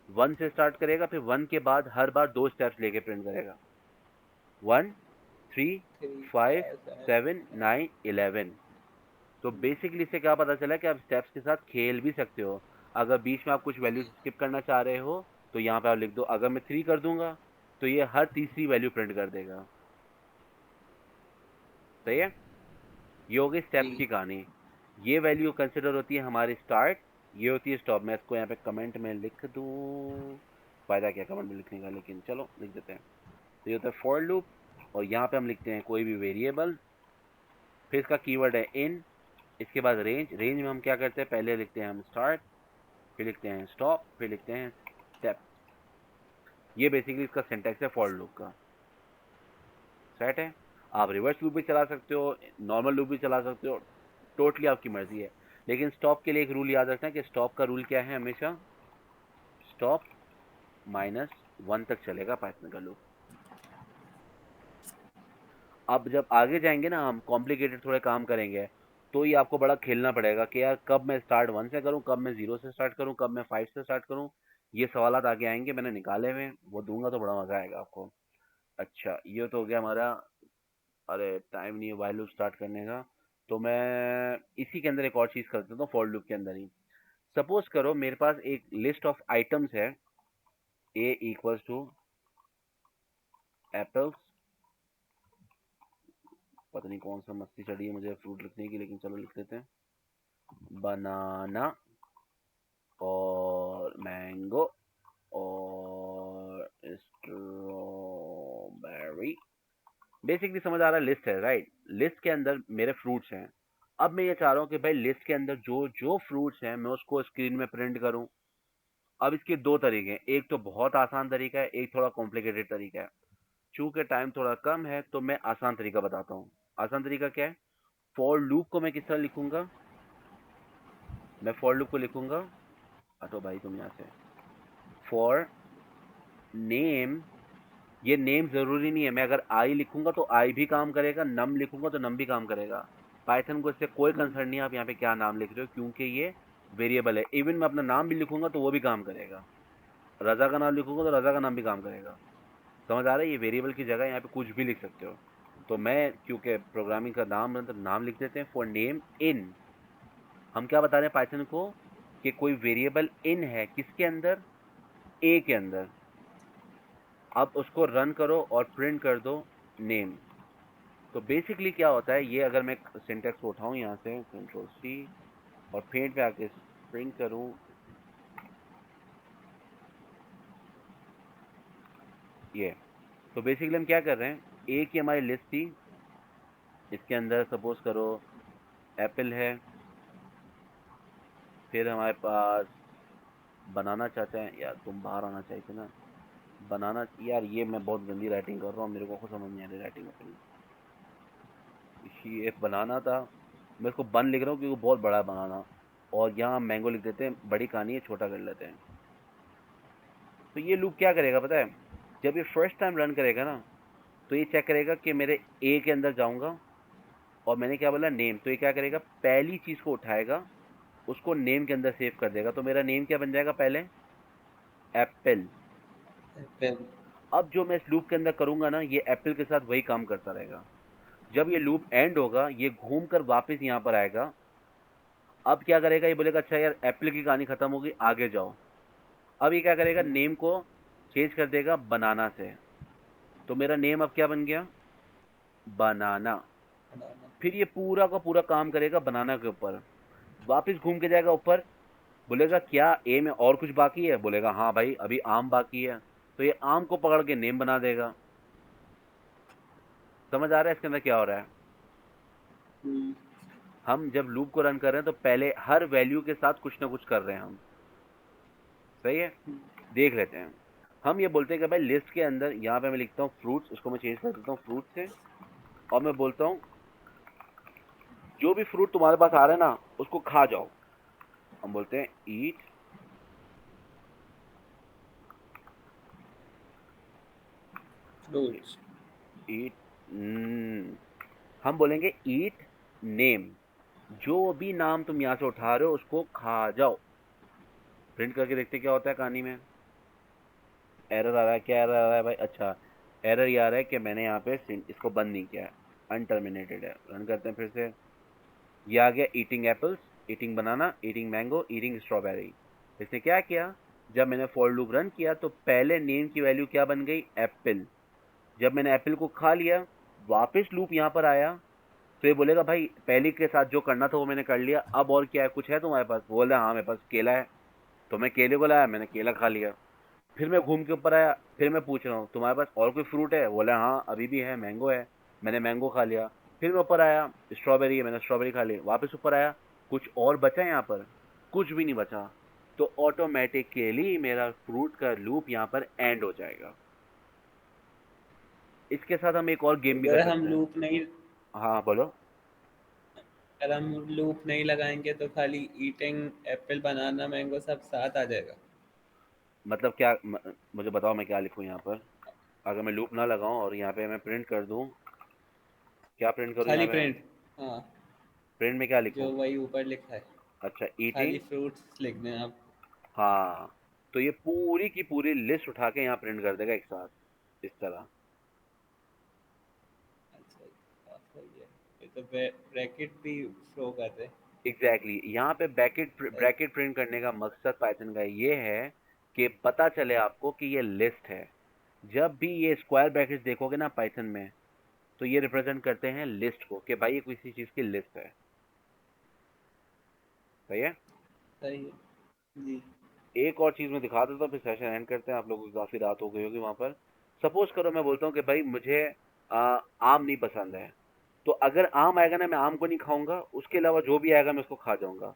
1 से स्टार्ट करेगा, फिर 1 के बाद हर बार दो स्टेप्स लेके प्रिंट करेगा। 1 3 3 5 5 7। 7 9 11। तो बेसिकली इससे क्या पता चला कि आप स्टेप्स के साथ खेल भी सकते हो। अगर बीच में आप कुछ वैल्यू स्किप करना चाह रहे हो तो यहाँ पे आप लिख दो, अगर मैं 3 कर दूंगा तो ये हर तीसरी वैल्यू प्रिंट कर देगा। सही है? ये हो गई स्टेप्स जी। की कहानी। ये वैल्यू कंसिडर होती है हमारी स्टार्ट, ये होती है स्टॉप। मैं इसको यहाँ पे कमेंट में लिख दूँ, फायदा क्या कमेंट में लिखने का, लेकिन चलो लिख देते हैं। तो ये होता है फॉर लूप, और यहाँ पे हम लिखते हैं कोई भी वेरिएबल, फिर इसका कीवर्ड है इन, इसके बाद रेंज। रेंज में हम क्या करते हैं, पहले लिखते हैं हम स्टार्ट, फिर लिखते हैं स्टॉप, फिर लिखते हैं स्टेप। ये बेसिकली इसका सिंटैक्स है फॉर लूप का। सेट है? आप रिवर्स लूप भी चला सकते हो, नॉर्मल लूप भी चला सकते हो, टोटली आपकी मर्जी है। लेकिन स्टॉप के लिए एक रूल याद रखना है कि स्टॉप का रूल क्या है, हमेशा स्टॉप -1 तक चलेगा पाइथन का लूप। अब जब आगे जाएंगे ना, हम कॉम्प्लिकेटेड थोड़े काम करेंगे, तो ये आपको बड़ा खेलना पड़ेगा कि यार कब मैं स्टार्ट 1 से करूं, कब मैं 0 से स्टार्ट करूं, कब मैं 5 से स्टार्ट करूं। ये सवाल आगे आएंगे, मैंने निकाले हुए हैं, वो दूंगा तो बड़ा मजा आएगा आपको। अच्छा, ये तो हो गया हमारा। अरे टाइम नहीं है वाइल लूप स्टार्ट करने का, तो मैं इसी के अंदर एक और चीज़ कर देता हूँ फॉर लूप के अंदर ही। सपोज करो मेरे पास एक लिस्ट ऑफ आइटम्स है, ए इक्वल्स टू एप्पल्स, पता नहीं कौन सा मस्ती चढ़ी है मुझे फ्रूट लिखने की, लेकिन चलो लिख देते हैं, बनाना और मैंगो और स्ट्रॉबेरी। बेसिकली समझ आ रहा है, लिस्ट है, राइट? लिस्ट के अंदर मेरे फ्रूट्स हैं। अब मैं ये चाह रहा हूँ कि भाई लिस्ट के अंदर जो जो फ्रूट्स हैं मैं उसको स्क्रीन में प्रिंट करूँ। अब इसके दो तरीके हैं, एक तो बहुत आसान तरीका है, एक थोड़ा कॉम्प्लिकेटेड तरीका है। चूंकि टाइम थोड़ा कम है तो मैं आसान तरीका बताता हूँ। आसान तरीका क्या है? फॉर लूप को मैं किस तरह लिखूंगा? मैं फॉर लूप को लिखूंगा, हटो भाई तुम यहाँ से। फॉर नेम, ये नेम जरूरी नहीं है, मैं अगर आई लिखूंगा तो आई भी काम करेगा, नम लिखूंगा तो नम भी काम करेगा। पाइथन को इससे कोई कंसर्न नहीं है आप यहाँ पे क्या नाम लिख रहे हो, क्योंकि ये वेरिएबल है। इवन मैं अपना नाम भी लिखूंगा तो वो भी काम करेगा, रजा का नाम लिखूंगा तो रजा का नाम भी काम करेगा। समझ आ रहा है? ये वेरिएबल की जगह यहाँ पे कुछ भी लिख सकते हो। तो मैं क्योंकि प्रोग्रामिंग का नाम है तो नाम लिख देते हैं फॉर नेम इन। हम क्या बता रहे हैं पाइथन को कि कोई वेरिएबल इन है, किसके अंदर? ए के अंदर। अब उसको रन करो और प्रिंट कर दो नेम। तो बेसिकली क्या होता है, ये अगर मैं सिंटेक्स को उठाऊं यहाँ से कंट्रोल सी और पेंट पे आके प्रिंट करूं, ये तो बेसिकली हम क्या कर रहे हैं, ए की हमारी लिस्ट थी, इसके अंदर सपोज करो एप्पल है, फिर हमारे पास बनाना चाहते हैं, यार तुम बाहर आना चाहिए थे ना, बनाना, यार ये मैं बहुत गंदी राइटिंग कर रहा हूँ, मेरे को खुद समझ नहीं आ रही राइटिंग अपनी। ये बनाना था, मैं इसको बन लिख रहा हूँ क्योंकि बहुत बड़ा है बनाना, और यहाँ मैंगो लिख देते हैं, बड़ी कहानी है, छोटा कर लेते हैं। तो ये लूप क्या करेगा पता है, जब ये फर्स्ट टाइम रन करेगा ना, तो ये चेक करेगा कि मेरे ए के अंदर जाऊंगा, और मैंने क्या बोला नेम, तो ये क्या करेगा, पहली चीज़ को उठाएगा, उसको नेम के अंदर सेव कर देगा, तो मेरा नेम क्या बन जाएगा पहले, एप्पल। फिर अब जो मैं इस लूप के अंदर करूंगा ना, ये एप्पल के साथ वही काम करता रहेगा। जब ये लूप एंड होगा, ये घूम कर वापस यहाँ पर आएगा। अब क्या करेगा, ये बोलेगा अच्छा यार एप्पल की कहानी खत्म होगी, आगे जाओ। अब ये क्या करेगा, नेम को चेंज कर देगा बनाना से, तो मेरा नेम अब क्या बन गया, बनाना। बनाना। फिर ये पूरा का पूरा काम करेगा बनाना के ऊपर, वापस घूम के जाएगा ऊपर, बोलेगा क्या ए में और कुछ बाकी है, बोलेगा हाँ भाई अभी आम बाकी है, तो ये आम को पकड़ के नेम बना देगा। समझ आ रहा है इसके अंदर क्या हो रहा है। हम्म, हम जब लूप को रन कर रहे हैं तो पहले हर वैल्यू के साथ कुछ ना कुछ कर रहे हैं हम, सही है। देख लेते हैं, हम ये बोलते हैं कि भाई लिस्ट के अंदर, यहाँ पे मैं लिखता हूँ फ्रूट्स, इसको मैं चेंज कर देता हूँ फ्रूट से, और मैं बोलता हूँ जो भी फ्रूट तुम्हारे पास आ रहा है ना, उसको खा जाओ। हम बोलते हैं ईट, फ्रूट्स। ईट, हम बोलेंगे ईट नेम, जो भी नाम तुम यहाँ से उठा रहे हो उसको खा जाओ। प्रिंट करके देखते क्या होता है कहानी में। एरर आ रहा है, क्या एरर आ रहा है भाई, अच्छा एरर ये आ रहा है कि मैंने यहाँ पे इसको बंद नहीं किया है, अनटर्मिनेटेड है। रन करते हैं फिर से, ये आ गया ईटिंग एप्पल्स, ईटिंग बनाना, ईटिंग मैंगो, ईटिंग स्ट्रॉबेरी। इसने क्या किया, जब मैंने फॉर लूप रन किया तो पहले नेम की वैल्यू क्या बन गई, एप्पल। जब मैंने एप्पल को खा लिया, वापस लूप यहाँ पर आया, तो ये बोलेगा भाई पहले के साथ जो करना था वो मैंने कर लिया, अब और क्या है, कुछ है तुम्हारे पास, बोल रहा हाँ मेरे पास केला है, तो मैं केले को लाया, मैंने केला खा लिया। फिर मैं घूम के ऊपर आया, फिर मैं पूछ रहा हूँ तुम्हारे पास और कोई फ्रूट है, बोला हाँ अभी भी है, मैंगो है, मैंने मैंगो खा लिया। फिर मैं ऊपर आया, स्ट्रॉबेरी है, मैंने स्ट्रॉबेरी खा ली, वापस ऊपर आया, कुछ और बचा यहाँ पर, कुछ भी नहीं बचा। तो ऑटोमेटिकली मेरा फ्रूट का लूप यहाँ पर एंड हो जाएगा। इसके साथ हम एक और गेम भी कर अगर हम सकते हैं। लूप नहीं हाँ बोलो। अगर हम लूप नहीं लगाएंगे तो खाली ईटिंग एप्पल बनाना मैंगो सब साथ आ जाएगा। मतलब क्या, मुझे बताओ मैं क्या लिखूँ यहाँ पर, अगर मैं लूप ना लगाऊं और यहाँ पे मैं प्रिंट कर दूं, क्या प्रिंट करूं यहाँ खाली पे, प्रिंट। हाँ, प्रिंट में क्या लिखूं, जो वही ऊपर लिखा है। अच्छा खाली ईटिंग, फ्रूट्स लिख दें आप। हाँ, तो ये पूरी की पूरी लिस्ट उठा के यहाँ प्रिंट कर देगा एक साथ, इस तरह। अच्छा, सही है। ये तो ब्रैकेट भी शो कर रहे। Exactly exactly. यहाँ पे ब्रैकेट प्रिंट करने का मकसद पाइथन का ये है कि पता चले आपको कि ये लिस्ट है। जब भी ये स्क्वायर ब्रैकेट देखोगे ना पाइथन में, तो ये रिप्रेजेंट करते हैं लिस्ट को, कि भाई ये किसी चीज़ की लिस्ट है, सही है। सही है जी। एक और चीज़ मैं दिखा देता हूँ, फिर सेशन एंड करते हैं, आप लोगों को काफ़ी रात हो गई होगी वहाँ पर। सपोज करो मैं बोलता हूँ कि भाई मुझे आम नहीं पसंद है, तो अगर आम आएगा ना, मैं आम को नहीं खाऊंगा, उसके अलावा जो भी आएगा मैं उसको खा जाऊंगा।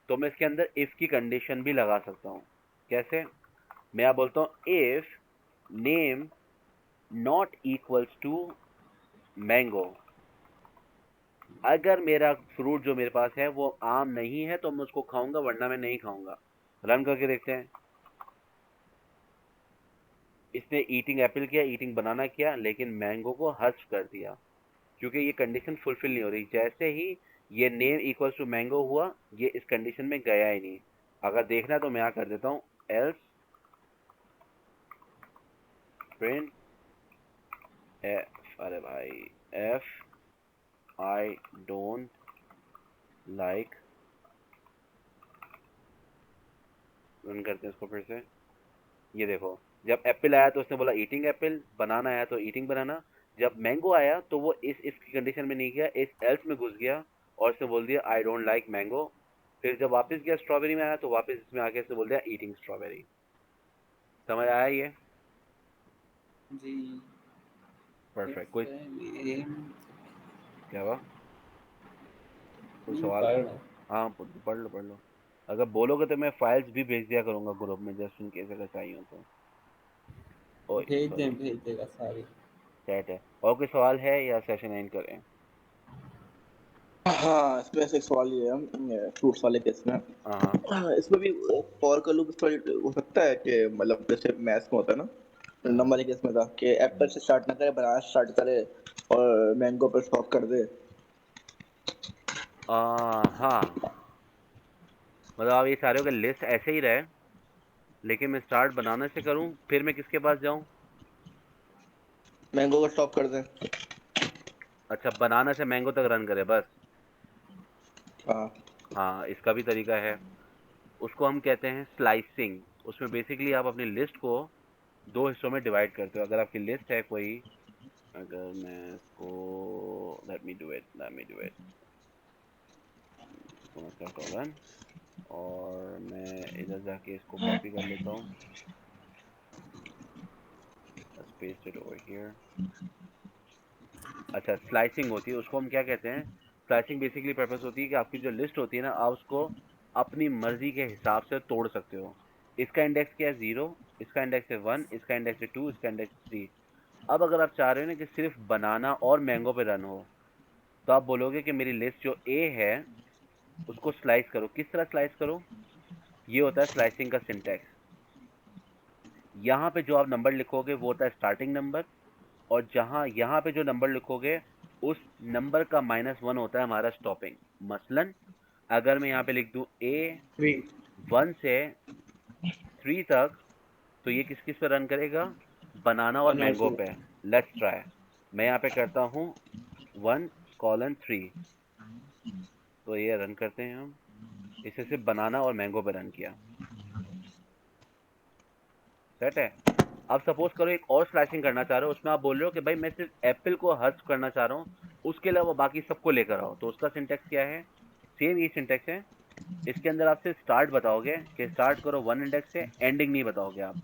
तो मैं इसके अंदर इफ़ की कंडीशन भी लगा सकता हूँ। कैसे, मैं यहाँ बोलता हूँ if name not equals to mango, अगर मेरा फ्रूट जो मेरे पास है वो आम नहीं है तो मैं उसको खाऊंगा, वरना मैं नहीं खाऊंगा। रन करके देखते हैं। इसने ईटिंग एप्पल किया, ईटिंग बनाना किया, लेकिन मैंगो को हर्ष कर दिया, क्योंकि ये कंडीशन फुलफिल नहीं हो रही। जैसे ही ये नेम इक्वल्स टू मैंगो हुआ, ये इस कंडीशन में गया ही नहीं। अगर देखना है तो मैं यहाँ कर देता हूँ एल्स प्रिंट एफ, अरे भाई F I don't like, run करते हैं इसको फिर से। ये देखो, जब एप्पल आया तो उसने बोला ईटिंग एप्पल, बनाना आया तो ईटिंग बनाना, जब मैंगो आया तो वो इस की कंडीशन में नहीं गया, इस एल्स में घुस गया, और इसने बोल दिया आई डोंट लाइक मैंगो। फिर जब वापस गया स्ट्रॉबेरी में आया तो वापस इसमें आके इसने बोल दिया ईटिंग स्ट्रॉबेरी। समझ आया ये। जी। परफेक्ट। कोई ये क्या हुआ? कोई सवाल? पढ़ रहा हूँ। हाँ पढ़ लो पढ़ लो। अगर बोलोगे तो मैं फाइल्स भी भेज दिया करूँगा ग्रुप में, जस्ट इन केस अगर चाहिए हो तो। ओए सॉरी। भेज देगा सारी। चैट है। और कोई सवाल है या सेशन एंड करें? हाँ, इसमें से एक सवाल ये है फ्रूट्स वाले केस में। हाँ हाँ। इसमें भी फॉर का लूप हो सकता है कि मतलब जैसे मैथ्स में होता है ना, हाँ नंबर केस में था कि एप्पल से स्टार्ट ना करे, बनाना स्टार्ट करे और मैंगो पर स्टॉप कर दे। हाँ, मतलब आप ये चाह रहे हो कि लिस्ट ऐसे ही रहे, लेकिन मैं स्टार्ट बनाने से करूँ, फिर मैं किसके पास जाऊँ? मैंगो को स्टॉप कर दे। अच्छा, बनाना से मैंगो तक रन करे बस। हाँ। हाँ, इसका भी तरीका है। उसको हम कहते हैं स्लाइसिंग। उसमें बेसिकली आप अपनी लिस्ट को दो हिस्सों में डिवाइड करते हो। अगर आपकी लिस्ट है कोई, अगर मैं इसको, लेट मी डू इट इसको मैं करता हूँ रन, और मैं इधर जाके इसको कॉपी कर लेता हूँ, पेस्ट इट ओवर हियर। अच्छा, स्लाइसिंग होती है, उसको हम क्या कहते हैं? स्लाइसिंग बेसिकली पर्पस होती है कि आपकी जो लिस्ट होती है ना, आप उसको अपनी मर्जी के हिसाब से तोड़ सकते हो। इसका इंडेक्स क्या है? 0, इसका इंडेक्स है 1, इसका इंडेक्स है 2, इसका इंडेक्स है 3। अब अगर आप चाह रहे हो ना कि सिर्फ बनाना और मैंगो पे रन हो, तो आप बोलोगे कि मेरी लिस्ट जो ए है उसको स्लाइस करो। किस तरह स्लाइस करो? ये होता है स्लाइसिंग का सिंटैक्स। यहाँ पे जो आप नंबर लिखोगे वो होता है स्टार्टिंग नंबर, और जहाँ यहाँ पे जो नंबर लिखोगे उस नंबर का -1 होता है हमारा स्टॉपिंग। मसलन अगर मैं यहाँ पे लिख दूँ ए 3। 1 से 3 तक, तो ये किस किस पे रन करेगा? बनाना और 1 और मैंगो 2। पे। Let's try. मैं यहाँ पे करता हूँ 1:3, तो ये रन करते हैं हम। इसे सिर्फ बनाना और मैंगो पे रन किया। सेट है। अब सपोज करो एक और स्लैशिंग करना चाह रहे हो, उसमें आप बोल रहे हो कि भाई मैं सिर्फ एप्पल को हर्फ करना चाह रहा हूँ, उसके अलावा बाकी सबको लेकर आओ। तो उसका सिंटेक्स क्या है? सेम ये सिंटेक्स है। इसके अंदर आप सिर्फ स्टार्ट बताओगे कि स्टार्ट करो 1 इंडेक्स से, एंडिंग नहीं बताओगे आप।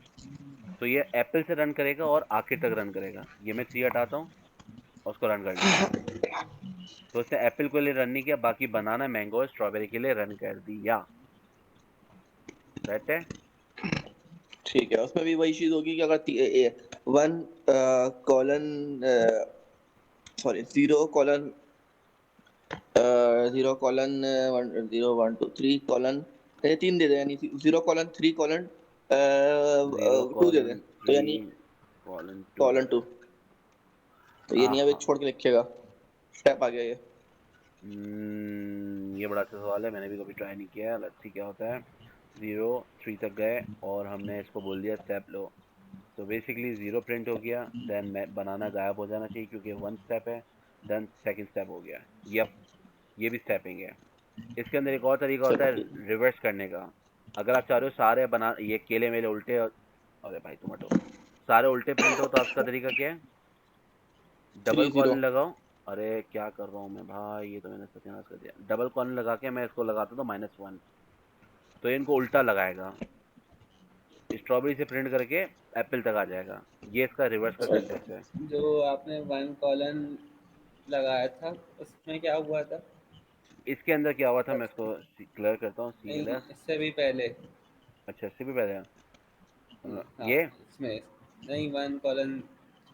तो ये एप्पल से रन करेगा और आखिर तक रन करेगा। ये मैं 3 हटाता हूँ और उसको रन करने देता हूँ। तो इसने एप्पल के लिए रन नहीं किया, बाकी बनाना मैंगो और स्ट्रॉबेरी के लिए रन कर दिया। सेट है। ठीक है, उसमें भी वही चीज होगी कि अगर 1 कॉलन सॉरी 0:1 0:1 2 3 3 दे दे, यानी 0:3:2 दे दे, तो यानी 0:3:2। कॉलन 2। तो ये हाँ नहीं अब एक हाँ। छोड़ के लिखेगा, स्टेप आ गया ये। ये बड़ा अच्छा सवाल है, मैंने भी कभी ट्राई नहीं किया है। लेट्स सी क्या होता है। 0 3 तक गए और हमने इसको बोल दिया स्टेप लो। तो बेसिकली 0 प्रिंट हो गया, देन मैं बनाना गायब हो जाना चाहिए क्योंकि 1 स्टेप है। देन सेकंड स्टेप हो गया। यप, ये भी स्टेपिंग है। इसके अंदर एक और तरीका होता चलो है ठीक। रिवर्स करने का। अगर आप चाह रहे हो सारे बना ये केले मेले उल्टे अरे भाई तुम हटो, सारे उल्टे प्रिंट हो, तो आपका तरीका क्या है? डबल 3 0। कॉलन लगाओ। अरे क्या कर रहा हूँ मैं भाई, ये तो मैंने सत्यानाश कर दिया। डबल कॉलन लगा के मैं इसको लगाता था -1, तो ये इनको उल्टा लगाएगा। स्ट्रॉबेरी से प्रिंट करके एप्पल तक आ जाएगा। ये इसका रिवर्स का सिंटेक्स है। जो आपने 1 कॉलन लगाया था उसमें क्या हुआ था? इसके अंदर क्या हुआ था, मैं इसको क्लियर करता हूँ। नहीं, CLS। इससे भी पहले। अच्छा, इससे भी पहले हाँ, ये। इसमें नहीं, 1 कॉलन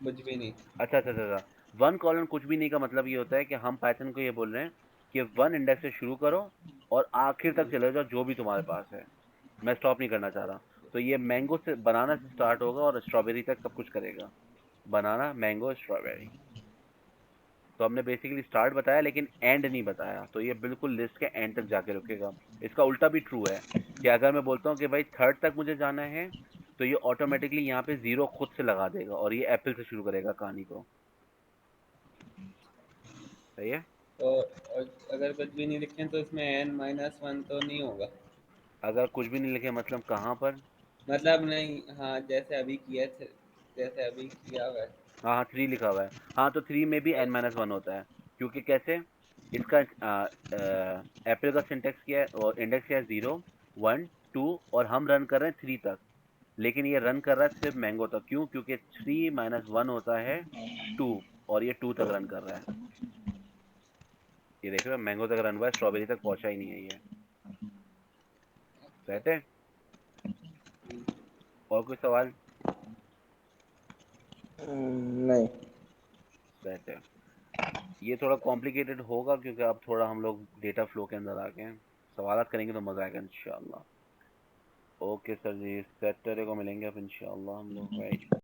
कुछ भी नहीं। अच्छा अच्छा अच्छा अच्छा। 1 कॉलन कुछ भी नहीं का मतलब ये होता है कि हम पाइथन को ये बोल रहे हैं कि 1 इंडेक्स से शुरू करो और आखिर तक चले जाओ जो भी तुम्हारे पास है। मैं स्टॉप नहीं करना चाह रहा। तो ये मैंगो से बनाना से स्टार्ट होगा और स्ट्रॉबेरी तक सब कुछ करेगा। Banana mango strawberry. तो हमने बेसिकली स्टार्ट बताया लेकिन एंड नहीं बताया, तो ये बिल्कुल लिस्ट के एंड तक जाके रुकेगा। इसका उल्टा भी ट्रू है कि अगर मैं बोलता हूँ कि भाई थर्ड तक मुझे जाना है, तो ये ऑटोमेटिकली यहाँ पे 0 खुद से लगा देगा और ये एप्पल से शुरू करेगा कहानी को। सही है। और अगर कुछ भी नहीं लिखें तो इसमें n-1 तो नहीं होगा? अगर कुछ भी नहीं लिखे मतलब कहाँ पर? मतलब नहीं, हाँ, जैसे अभी किया हुआ है। हाँ हाँ, 3 लिखा हुआ है। हाँ, तो 3 में भी n-1 होता है। क्योंकि कैसे? इसका एप्पल का सिंटेक्स क्या है और इंडेक्स क्या है? 0 1 2, और हम रन कर रहे हैं 3 तक। लेकिन ये रन कर रहा है सिर्फ मैंगो तक। क्यों? क्योंकि 3 - 1 होता है 2। और ये 2 तक रन कर रहा है। ये देख रहे हो, मैंगो तक रन हुआ है, स्ट्रॉबेरी तक पहुंचा ही नहीं है ये। सेट है? और कोई सवाल? नहीं। सेट है। ये थोड़ा कॉम्प्लिकेटेड होगा क्योंकि अब थोड़ा हम लोग डेटा फ्लो के अंदर आ गए हैं। सवालात करेंगे तो मजा आएगा इंशाल्लाह। ओके सर जी, सैटरडे को मिलेंगे अब इंशाल्लाह हम लोग, राइट।